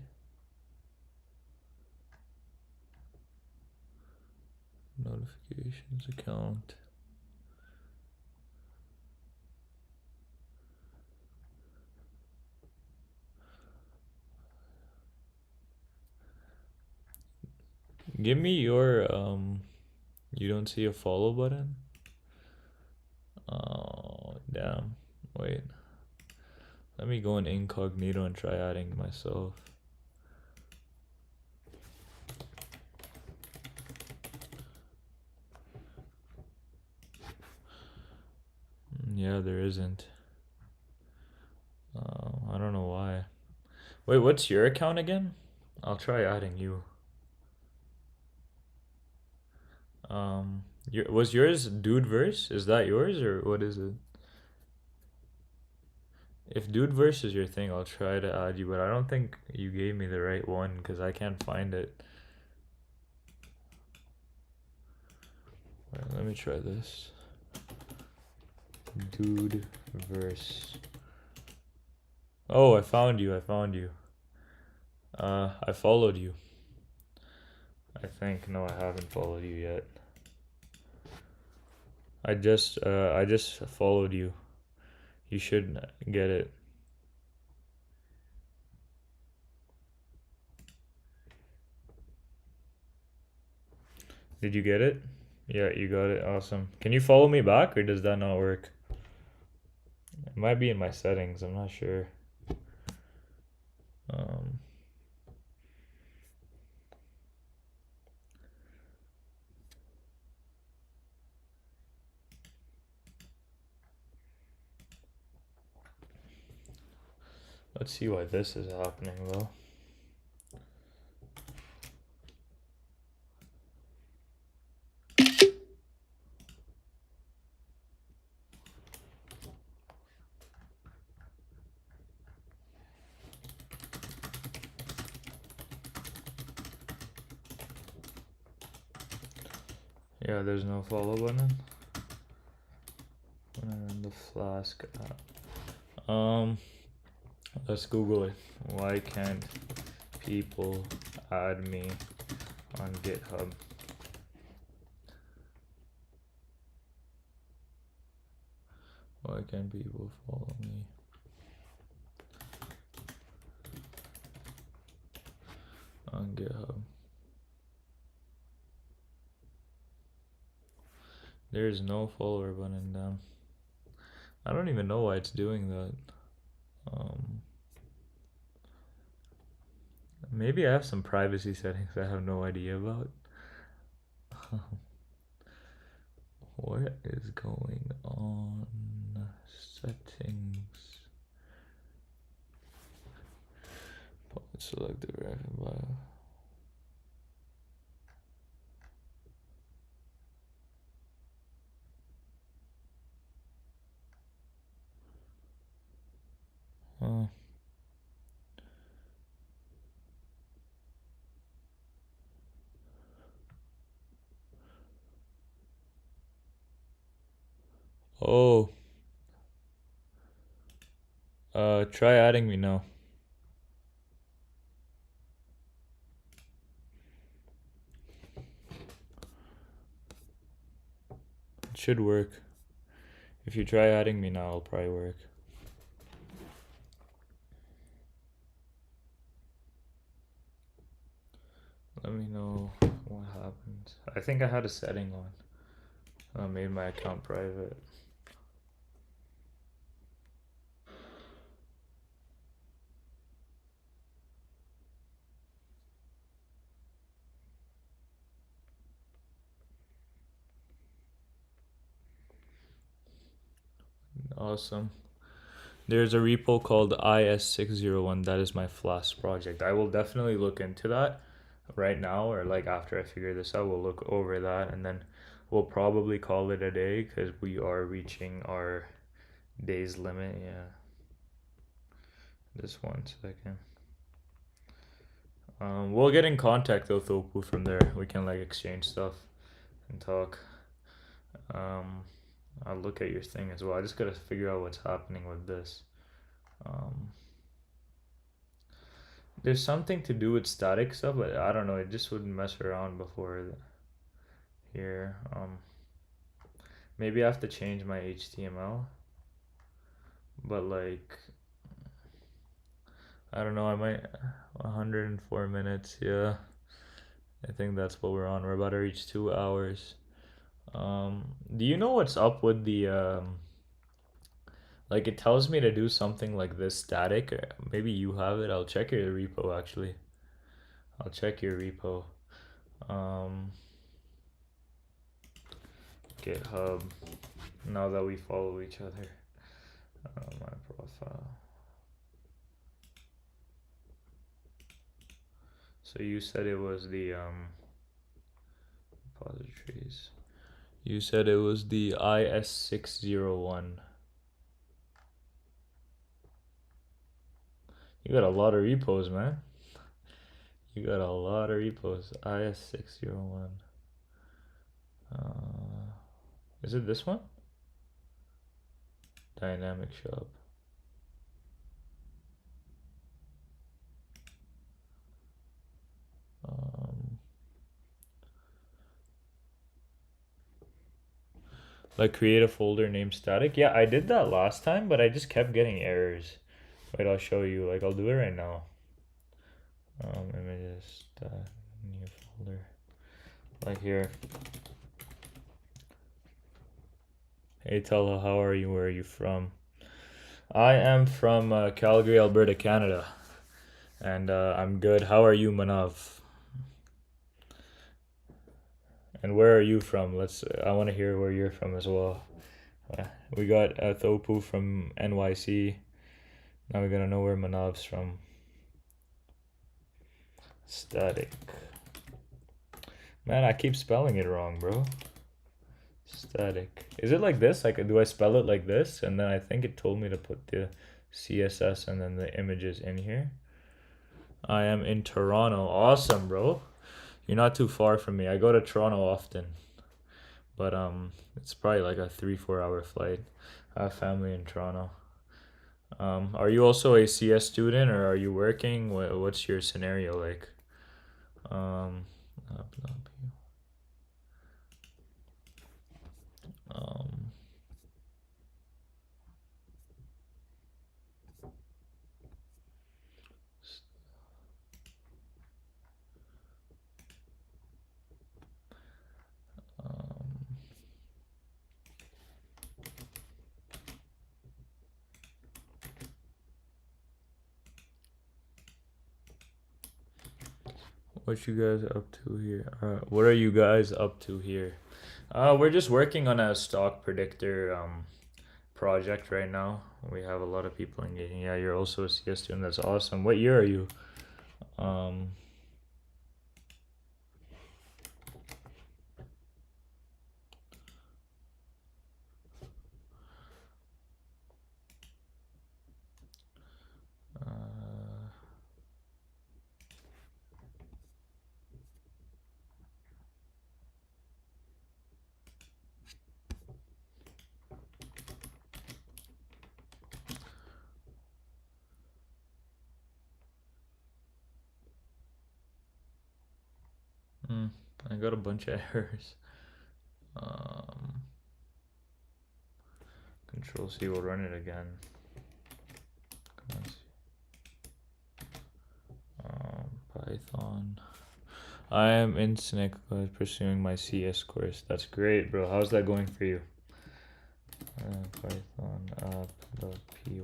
Notifications account. Give me your you don't see a follow button? Oh, damn. Wait. Let me go in incognito and try adding myself. Yeah, there isn't. I don't know why. Wait, what's your account again? I'll try adding you. Was yours Dude Verse? Is that yours or what is it? If Dude Verse is your thing, I'll try to add you, but I don't think you gave me the right one because I can't find it. Alright, let me try this. Dude Verse. Oh, I found you. I found you. I followed you. I think. No, I haven't followed you yet. I just followed you. You should get it. Did you get it? Yeah, you got it. Awesome. Can you follow me back or does that not work? It might be in my settings. I'm not sure. Um, let's see why this is happening though. Yeah, there's no follow button. And the Flask app. Let's Google it. Why can't people add me on GitHub? Why can't people follow me on GitHub? There's no follower button down. I don't even know why it's doing that. Maybe I have some privacy settings I have no idea about. What is going on? Settings. Select the graphic bio. Huh. Oh. Try adding me now. It should work. If you try adding me now, it'll probably work. Let me know what happens. I think I had a setting on. I made my account private. Awesome. There's a repo called IS601. That is my Flask project. I will definitely look into that right now or like after I figure this out. We'll look over that and then we'll probably call it a day because we are reaching our days limit. Yeah. Just 1 second. We'll get in contact though, Thopu, from there. We can like exchange stuff and talk. Um, I'll look at your thing as well. I just gotta figure out what's happening with this. Um, there's something to do with static stuff, but I don't know. It just wouldn't mess around before here. Maybe I have to change my HTML, but like I don't know. I might 104 minutes. Yeah, I think that's what we're on. We're about to reach 2 hours. Do you know what's up with the like it tells me to do something like this static? Maybe you have it. I'll check your repo actually. I'll check your repo. Um, GitHub. Now that we follow each other. My profile. So you said it was the repositories. You said it was the IS601. You got a lot of repos, man. You got a lot of repos. IS601. Is it this one? Dynamic shop. Like create a folder named static. Yeah, I did that last time, but I just kept getting errors. Wait, I'll show you. Like I'll do it right now. Images, new folder. Like here. Hey Tella, how are you? Where are you from? I am from Calgary, Alberta, Canada. And I'm good. How are you, Manav? And where are you from? I want to hear where you're from as well. We got Thopu from NYC. Now we gotta know where Manav's from. Static. Man, I keep spelling it wrong, bro. Static. Is it like this? Like, do I spell it like this? And then I think it told me to put the CSS and then the images in here. I am in Toronto. Awesome, bro. You're not too far from me. I go to Toronto often. But it's probably like a 3-4 hour flight. I have family in Toronto. Are you also a CS student or are you working? What's your scenario like? Um, um, what you guys up to here? What are you guys up to here? We're just working on a stock predictor project right now. We have a lot of people engaging. Yeah, you're also a CS student. That's awesome. What year are you? Um, I got a bunch of errors. Control C will run it again. Python. I am in Seneca pursuing my CS course. That's great, bro. How's that going for you? Python app.py.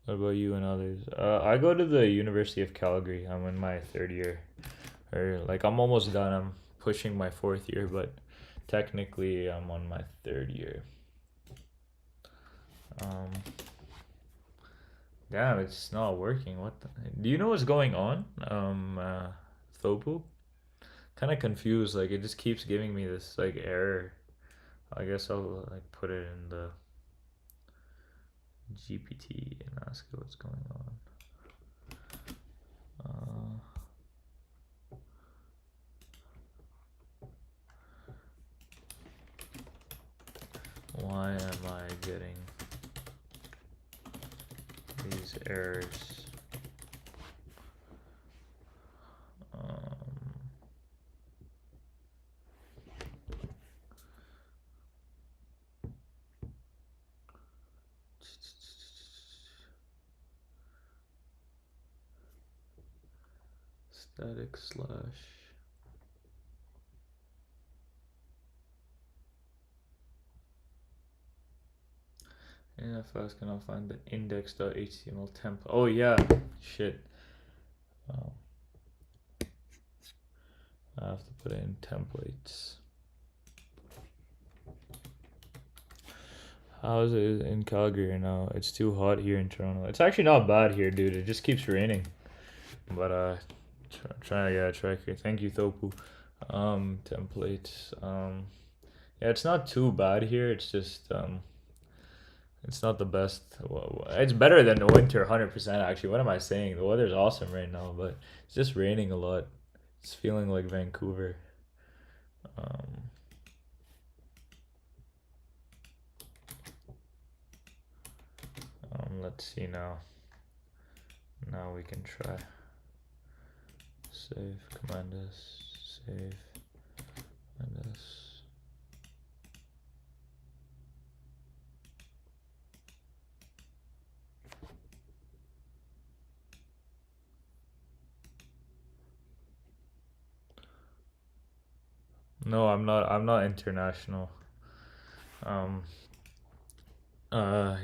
What about you and others? I go to the University of Calgary. I'm in my 3rd year. Or like I'm almost done. I'm pushing my 4th year, but technically I'm on my 3rd year. Um, Damn, it's not working. What the? Do you know what's going on? Thopu? Kind of confused. Like it just keeps giving me this like error. I guess I'll like put it in the GPT and ask it what's going on. Why am I getting these errors? Static slash. And if I was gonna find the index.html template. Oh yeah, shit. Oh. I have to put it in templates. How is it in Calgary now? It's too hot here in Toronto. It's actually not bad here, dude. It just keeps raining. But try. Thank you, Thopu. Templates. Yeah, it's not too bad here. It's just it's not the best. Well, it's better than the winter, 100% actually. What am I saying? The weather's awesome right now, but it's just raining a lot. It's feeling like Vancouver. Let's see now. Now we can try. Save, command S, save, command S. No, I'm not international.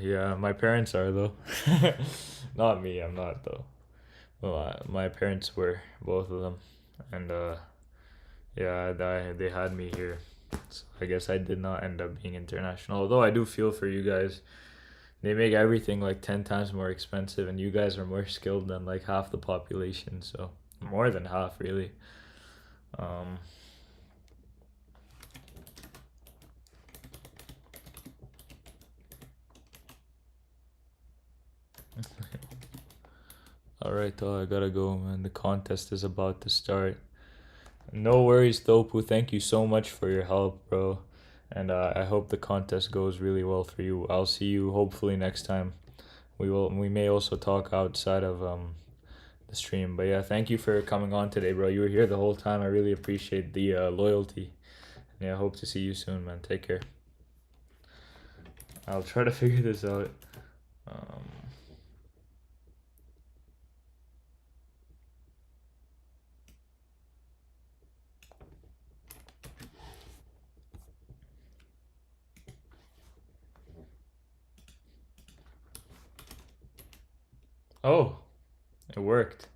Yeah, my parents are though. Not me, I'm not though. Well, my parents were, both of them. And yeah, they had me here. So I guess I did not end up being international. Although I do feel for you guys. They make everything like 10 times more expensive, and you guys are more skilled than like half the population. So more than half, really. Um, Alright, though, I gotta go, man. The contest is about to start. No worries, Thopu. Thank you so much for your help, bro. And I hope the contest goes really well for you. I'll see you hopefully next time. We may also talk outside of the stream. But yeah, thank you for coming on today, bro. You were here the whole time. I really appreciate the loyalty. And yeah, I hope to see you soon, man. Take care. I'll try to figure this out. Oh, it worked.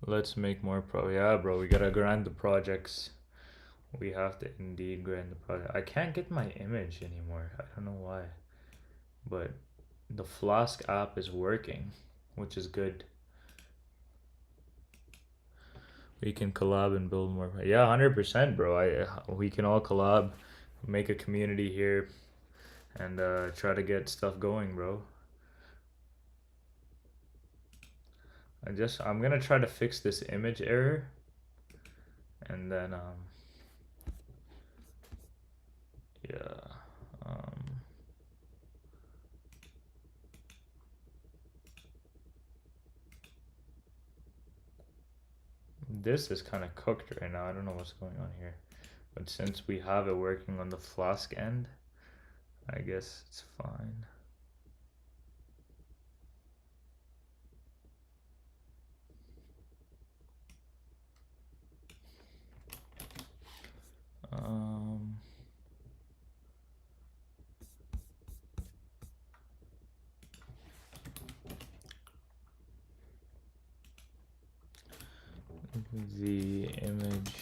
Let's make more Yeah, bro, we gotta grind the projects. We have to indeed grind the project. I can't get my image anymore. I don't know why. But the Flask app is working, which is good. We can collab and build more. Yeah, 100%, bro. We can all collab, make a community here, and try to get stuff going, bro. I'm gonna try to fix this image error, and then yeah. This is kind of cooked right now. I don't know what's going on here. But since we have it working on the Flask end, I guess it's fine. The image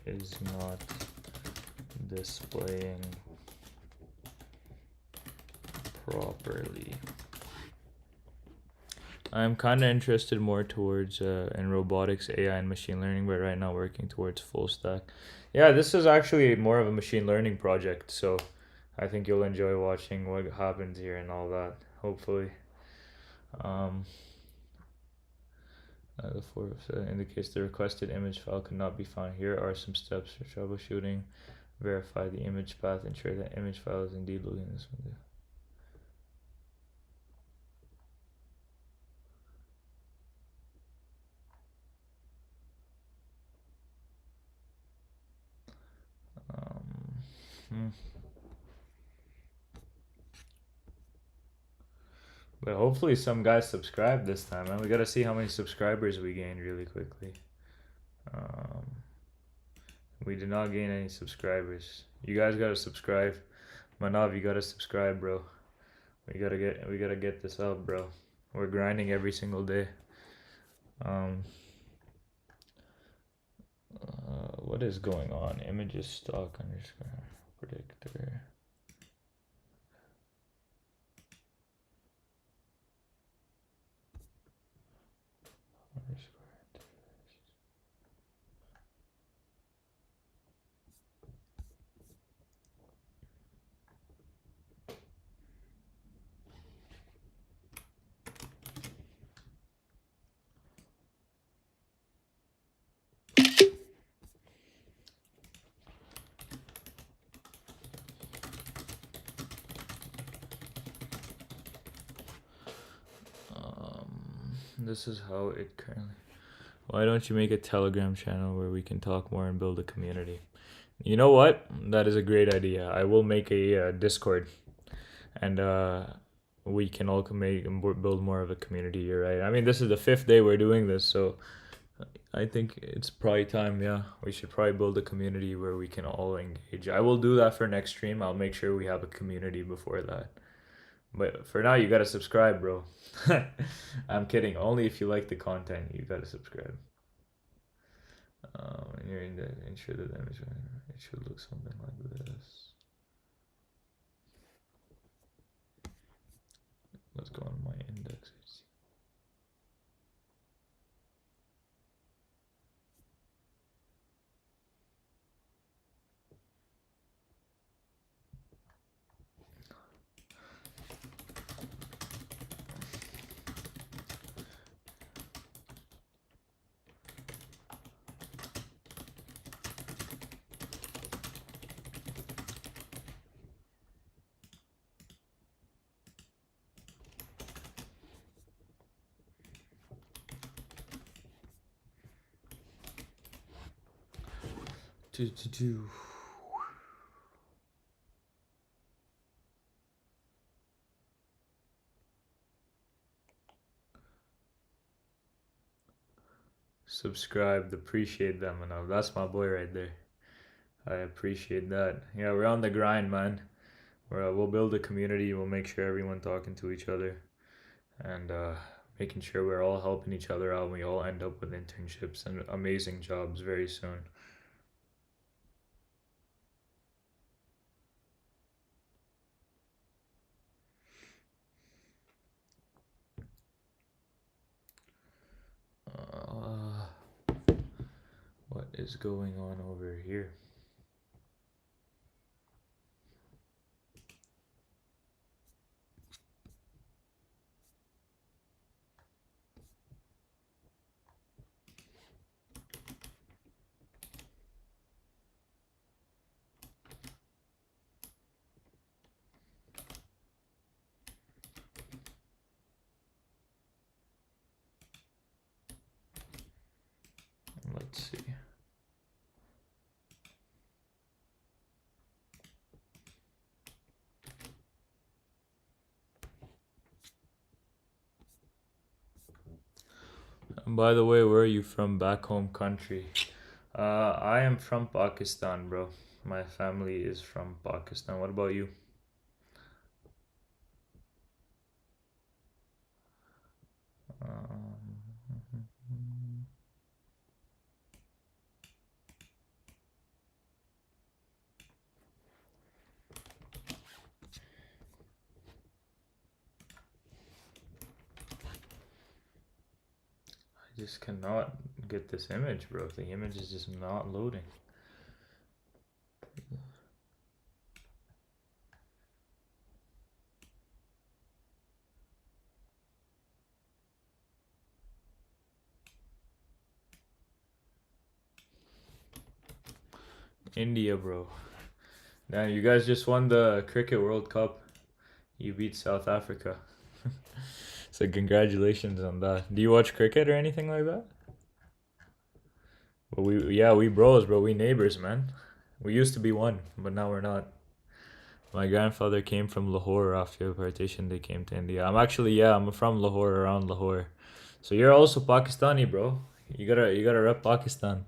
is not displaying properly. I'm kind of interested more towards in robotics, AI, and machine learning, but right now working towards full stack. Yeah, this is actually more of a machine learning project, so I think you'll enjoy watching what happens here and all that, hopefully. Um, the fourth indicates the requested image file could not be found. Here are some steps for troubleshooting. Verify the image path, ensure that image file is indeed loading this window. But hopefully some guys subscribe this time, man. We gotta see how many subscribers we gain really quickly. Um, we did not gain any subscribers. You guys gotta subscribe. Manav, you gotta subscribe, bro. We gotta get this up, bro. We're grinding every single day. What is going on? Images stock underscore predictor. This is how it currently. Why don't you make a Telegram channel where we can talk more and build a community? You know what? That is a great idea. I will make a Discord, and we can all make and build more of a community. You're right. I mean, this is the 5th day we're doing this, so I think it's probably time. Yeah, we should probably build a community where we can all engage. I will do that for next stream. I'll make sure we have a community before that. But for now, you gotta subscribe, bro. I'm kidding. Only if you like the content, you gotta subscribe. And you're in the ensure that image it should look something like this. Let's go on my index. Subscribed, appreciate them enough. That's my boy right there. I appreciate that. Yeah, we're on the grind, man. We'll build a community. We'll make sure everyone talking to each other, and making sure we're all helping each other out. And we all end up with internships and amazing jobs very soon. What is going on over here? Let's see. And by the way, where are you from back home country? I am from Pakistan, bro. My family is from Pakistan. What about you? just cannot get this image, bro. The image is just not loading. India, bro. Now you guys just won the Cricket World Cup. You beat South Africa. So congratulations on that. Do you watch cricket or anything like that? Well, we bros, bro. We neighbors, man. We used to be one, but now we're not. My grandfather came from Lahore after partition. They came to India. I'm from Lahore, around Lahore. So you're also Pakistani, bro. You gotta rep Pakistan.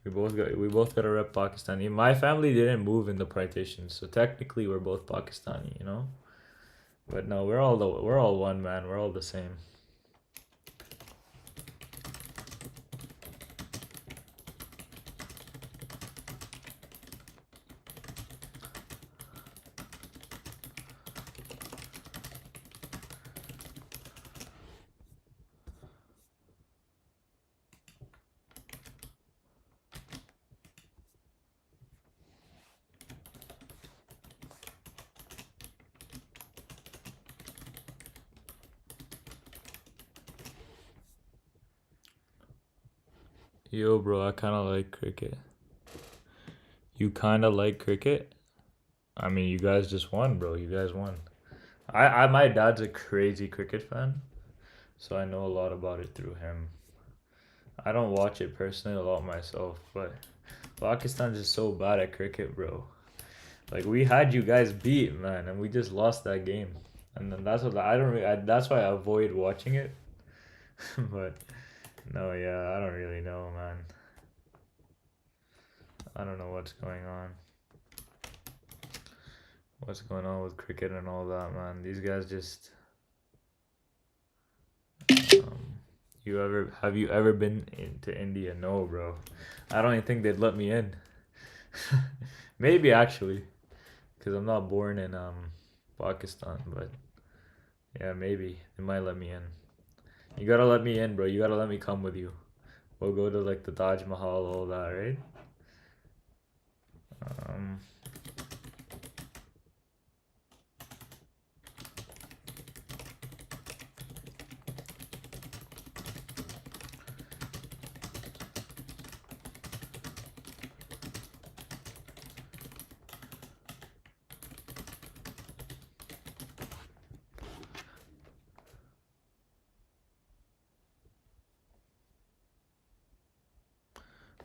We both got to rep Pakistani. My family didn't move in the partition, so technically we're both Pakistani, you know. But no, we're all one, man. We're all the same. Yo, bro, I kind of like cricket. You kind of like cricket? I mean, you guys just won, bro. You guys won. My dad's a crazy cricket fan, so I know a lot about it through him. I don't watch it personally a lot myself, but Pakistan's just so bad at cricket, bro. Like we had you guys beat, man, and we just lost that game. And then that's what I don't really, that's why I avoid watching it. But no, yeah, I don't really know, man. I don't know what's going on. What's going on with cricket and all that, man? These guys just. Have you ever been into India? No, bro. I don't even think they'd let me in. Maybe actually, because I'm not born in Pakistan, but yeah, maybe they might let me in. You gotta let me in, bro. You gotta let me come with you. We'll go to like the Taj Mahal, all that, right? Um,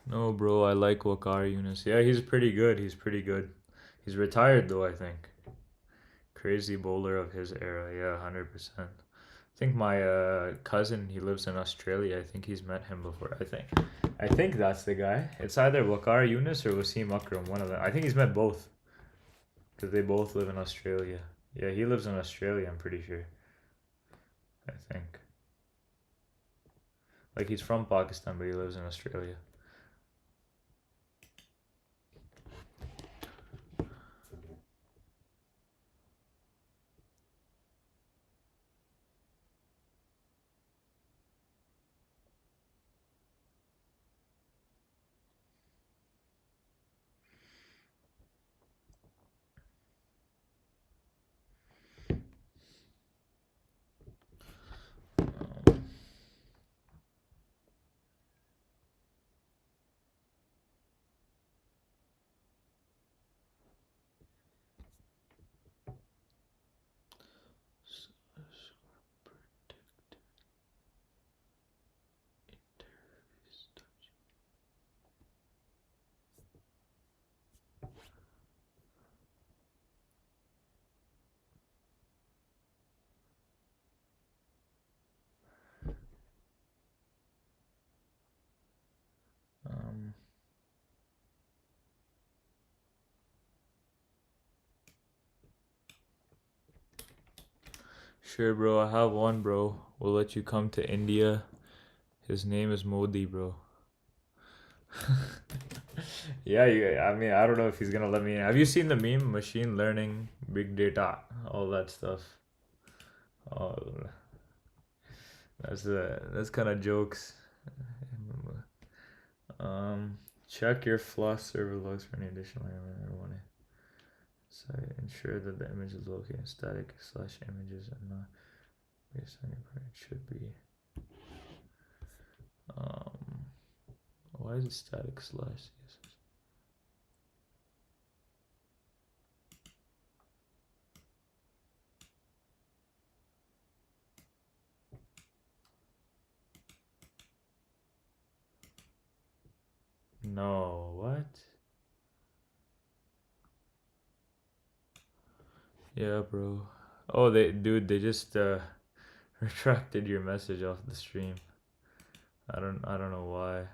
no, bro. I like Waqar Yunus. Yeah, he's pretty good. He's pretty good. He's retired though, I think. Crazy bowler of his era. Yeah, 100%. I think my cousin, he lives in Australia. I think he's met him before. I think that's the guy. It's either Waqar Yunus or Wasim Akram, one of them. I think he's met both because they both live in Australia. Yeah, he lives in Australia, I'm pretty sure. I think. Like he's from Pakistan, but he lives in Australia. Um, sure, bro. I have one, bro. We'll let you come to India. His name is Modi, bro. Yeah, I mean, I don't know if he's gonna let me in. Have you seen the meme? Machine learning, big data, all that stuff. Oh, that's kind of jokes. Check your Fluss server logs for any additional error. So ensure that the image is located in static slash images and not based on your print. It should be. Why is it static slash CSS? No, what? Yeah, bro. Oh, they just retracted your message off the stream. I don't know why.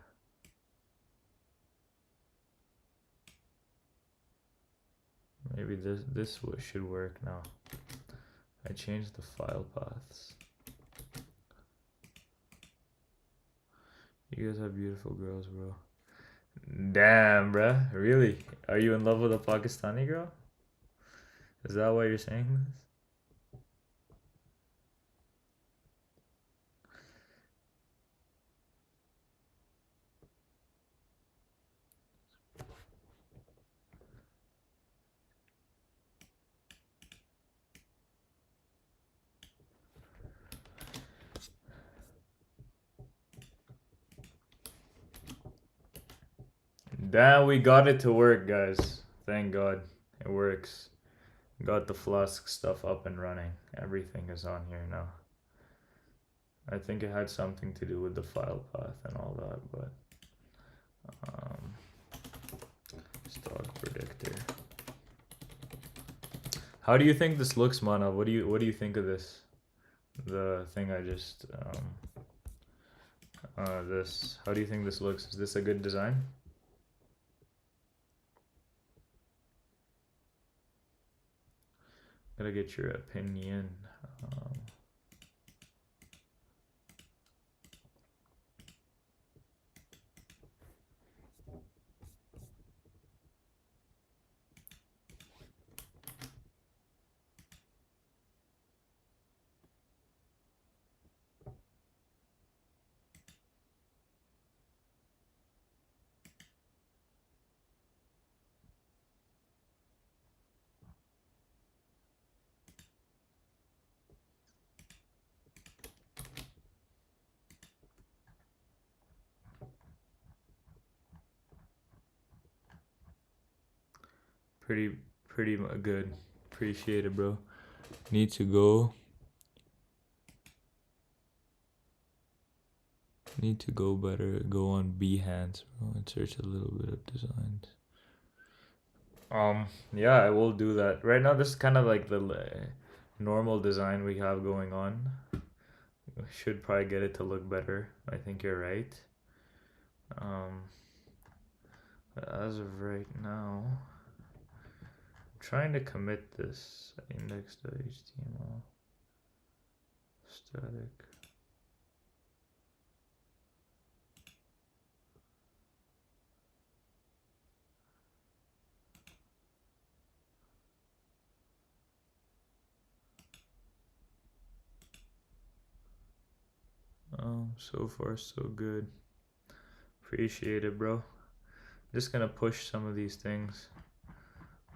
Maybe this should work now. I changed the file paths. You guys have beautiful girls, bro. Damn, bruh. Really? Are you in love with a Pakistani girl? Is that why you're saying this? Damn, we got it to work, guys. Thank God. It works. Got the Flask stuff up and running. Everything is on here now. I think it had something to do with the file path and all that, but stock predictor. How do you think this looks, Mana? What do you think of this? The thing I just this. How do you think this looks? Is this a good design? Gotta get your opinion. Pretty good. Appreciate it, bro. Need to go better. Go on Behance, bro, and search a little bit of designs. Yeah, I will do that. Right now, this is kind of like the normal design we have going on. We should probably get it to look better. I think you're right. But as of right now, I'm trying to commit this index.html static. So far so good. Appreciate it, bro. Just gonna push some of these things.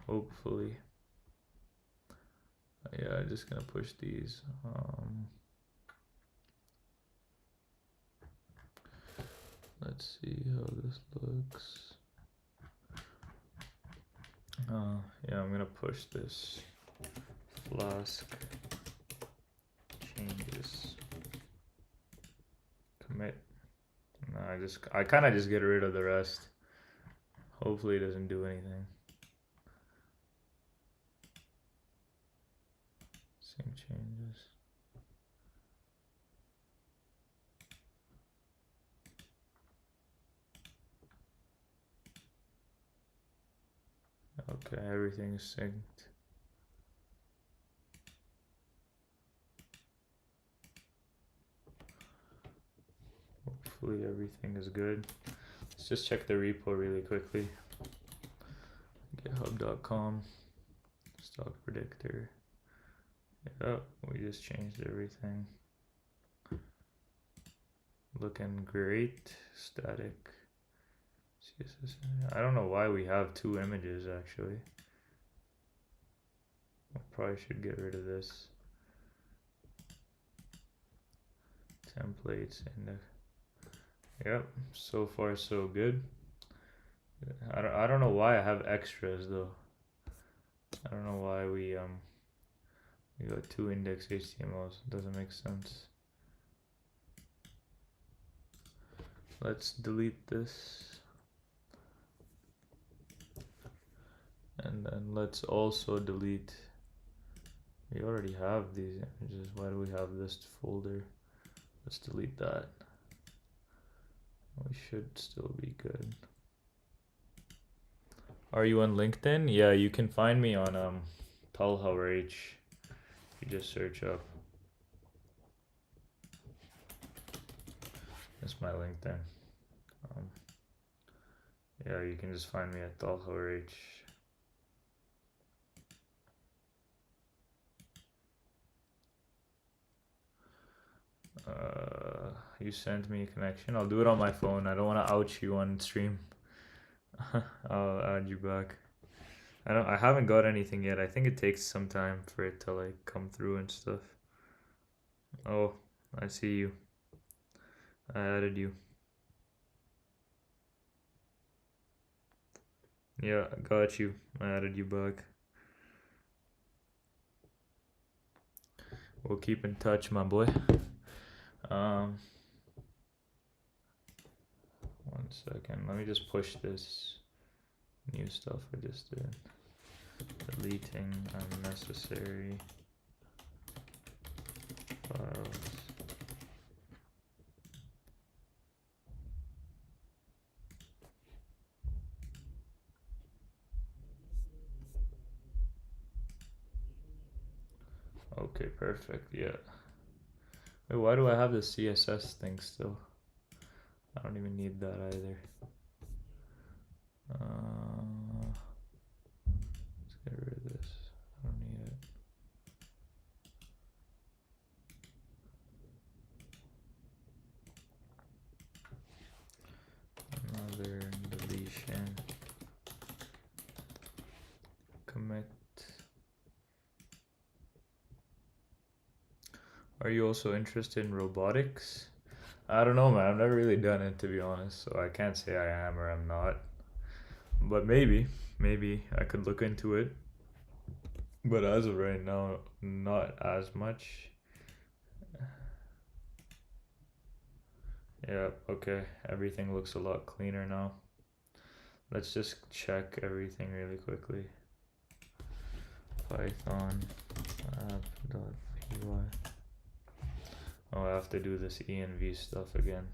Hopefully. Yeah, just gonna push these. Let's see how this looks. Yeah, I'm gonna push this. Flask changes. Commit. No, I kind of just get rid of the rest. Hopefully it doesn't do anything. Same changes. Okay, everything is synced. Hopefully everything is good. Let's just check the repo really quickly. GitHub.com, stock predictor. Yep, we just changed everything. Looking great. Static. CSS. I don't know why we have two images actually. I probably should get rid of this. Templates index. Yep, so far so good. I don't know why I have extras though. I don't know why we got two index HTMLs. It doesn't make sense. Let's delete this. And then let's also delete. We already have these images. Why do we have this folder? Let's delete that. We should still be good. Are you on LinkedIn? Yeah, you can find me on Talha H. You just search up. That's my LinkedIn. Yeah, you can just find me at Talha H. You sent me a connection. I'll do it on my phone. I don't want to ouch you on stream. I'll add you back. I haven't got anything yet. I think it takes some time for it to like come through and stuff. Oh, I see you. I added you. Yeah, I got you. I added you back. We'll keep in touch, my boy. 1 second. Let me just push this new stuff I just did. Deleting unnecessary files. Okay, perfect. Yeah. Wait, why do I have the CSS thing still? I don't even need that either. Let's get rid of this. I don't need it. Another deletion. Commit. Are you also interested in robotics? I don't know, man. I've never really done it, to be honest, so I can't say I am or I'm not. But maybe I could look into it. But as of right now, not as much. Yeah, okay. Everything looks a lot cleaner now. Let's just check everything really quickly. Python app.py. Oh, I have to do this env stuff again.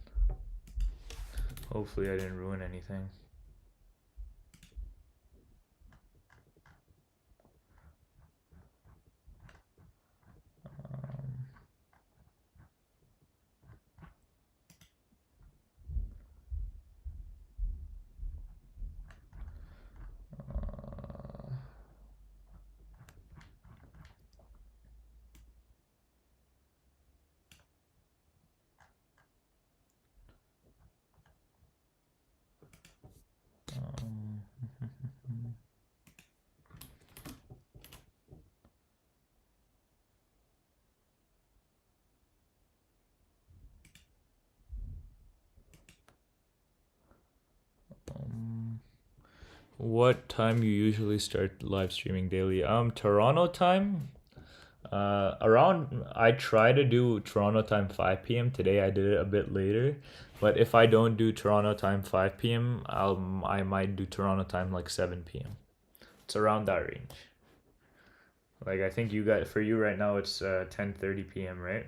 Hopefully I didn't ruin anything. What time you usually start live streaming daily? Toronto time. Around I try to do Toronto time 5 p.m. Today I did it a bit later, but if I don't do Toronto time 5 p.m., I might do Toronto time like 7 p.m. It's around that range. Like I think you got for you right now it's 10:30 p.m., right?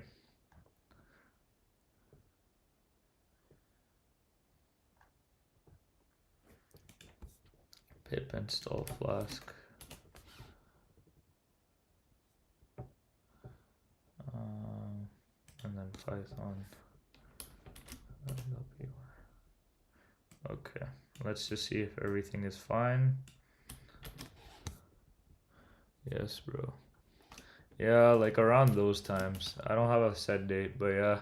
Pip install Flask. And then Python. Okay, let's just see if everything is fine. Yes, bro. Yeah, like around those times. I don't have a set date, but yeah,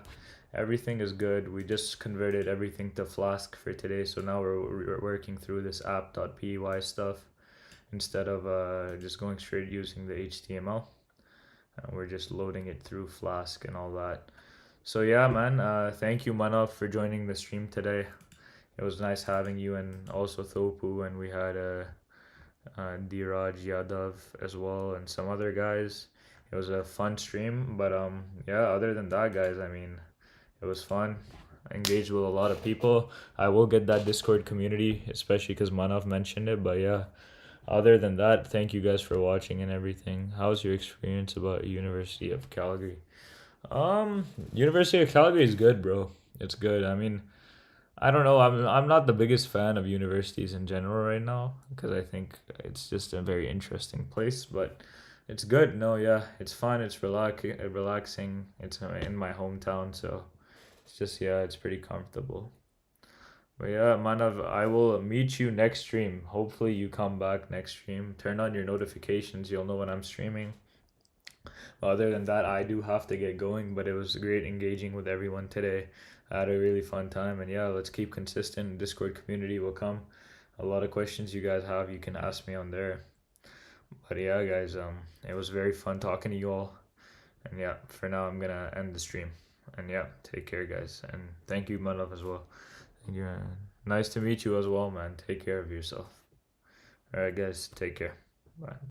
everything is good. We just converted everything to Flask for today, so now we're working through this app.py stuff instead of just going straight using the HTML. We're just loading it through Flask and all that. So yeah, man. Thank you, Manav, for joining the stream today. It was nice having you and also Thopu, and we had Diraj Yadav as well and some other guys. It was a fun stream, but yeah. Other than that, guys, I mean, it was fun. I engaged with a lot of people. I will get that Discord community, especially because Manav mentioned it. But yeah, other than that, thank you guys for watching and everything. How's your experience about University of Calgary? University of Calgary is good, bro. It's good. I mean, I don't know. I'm not the biggest fan of universities in general right now because I think it's just a very interesting place, but it's good. No, yeah, it's fun. It's relaxing. It's in my hometown, so it's just yeah, it's pretty comfortable. But yeah, Manav, I will meet you next stream. Hopefully, you come back next stream. Turn on your notifications. You'll know when I'm streaming. Other than that, I do have to get going, but it was great engaging with everyone today. I had a really fun time, and yeah, let's keep consistent. Discord community will come. A lot of questions you guys have, you can ask me on there. But yeah, guys, it was very fun talking to you all. And yeah, for now, I'm gonna end the stream. And yeah, take care, guys, and thank you, my love, as well. Thank you. Nice to meet you as well, man. Take care of yourself. All right, guys, take care. Bye.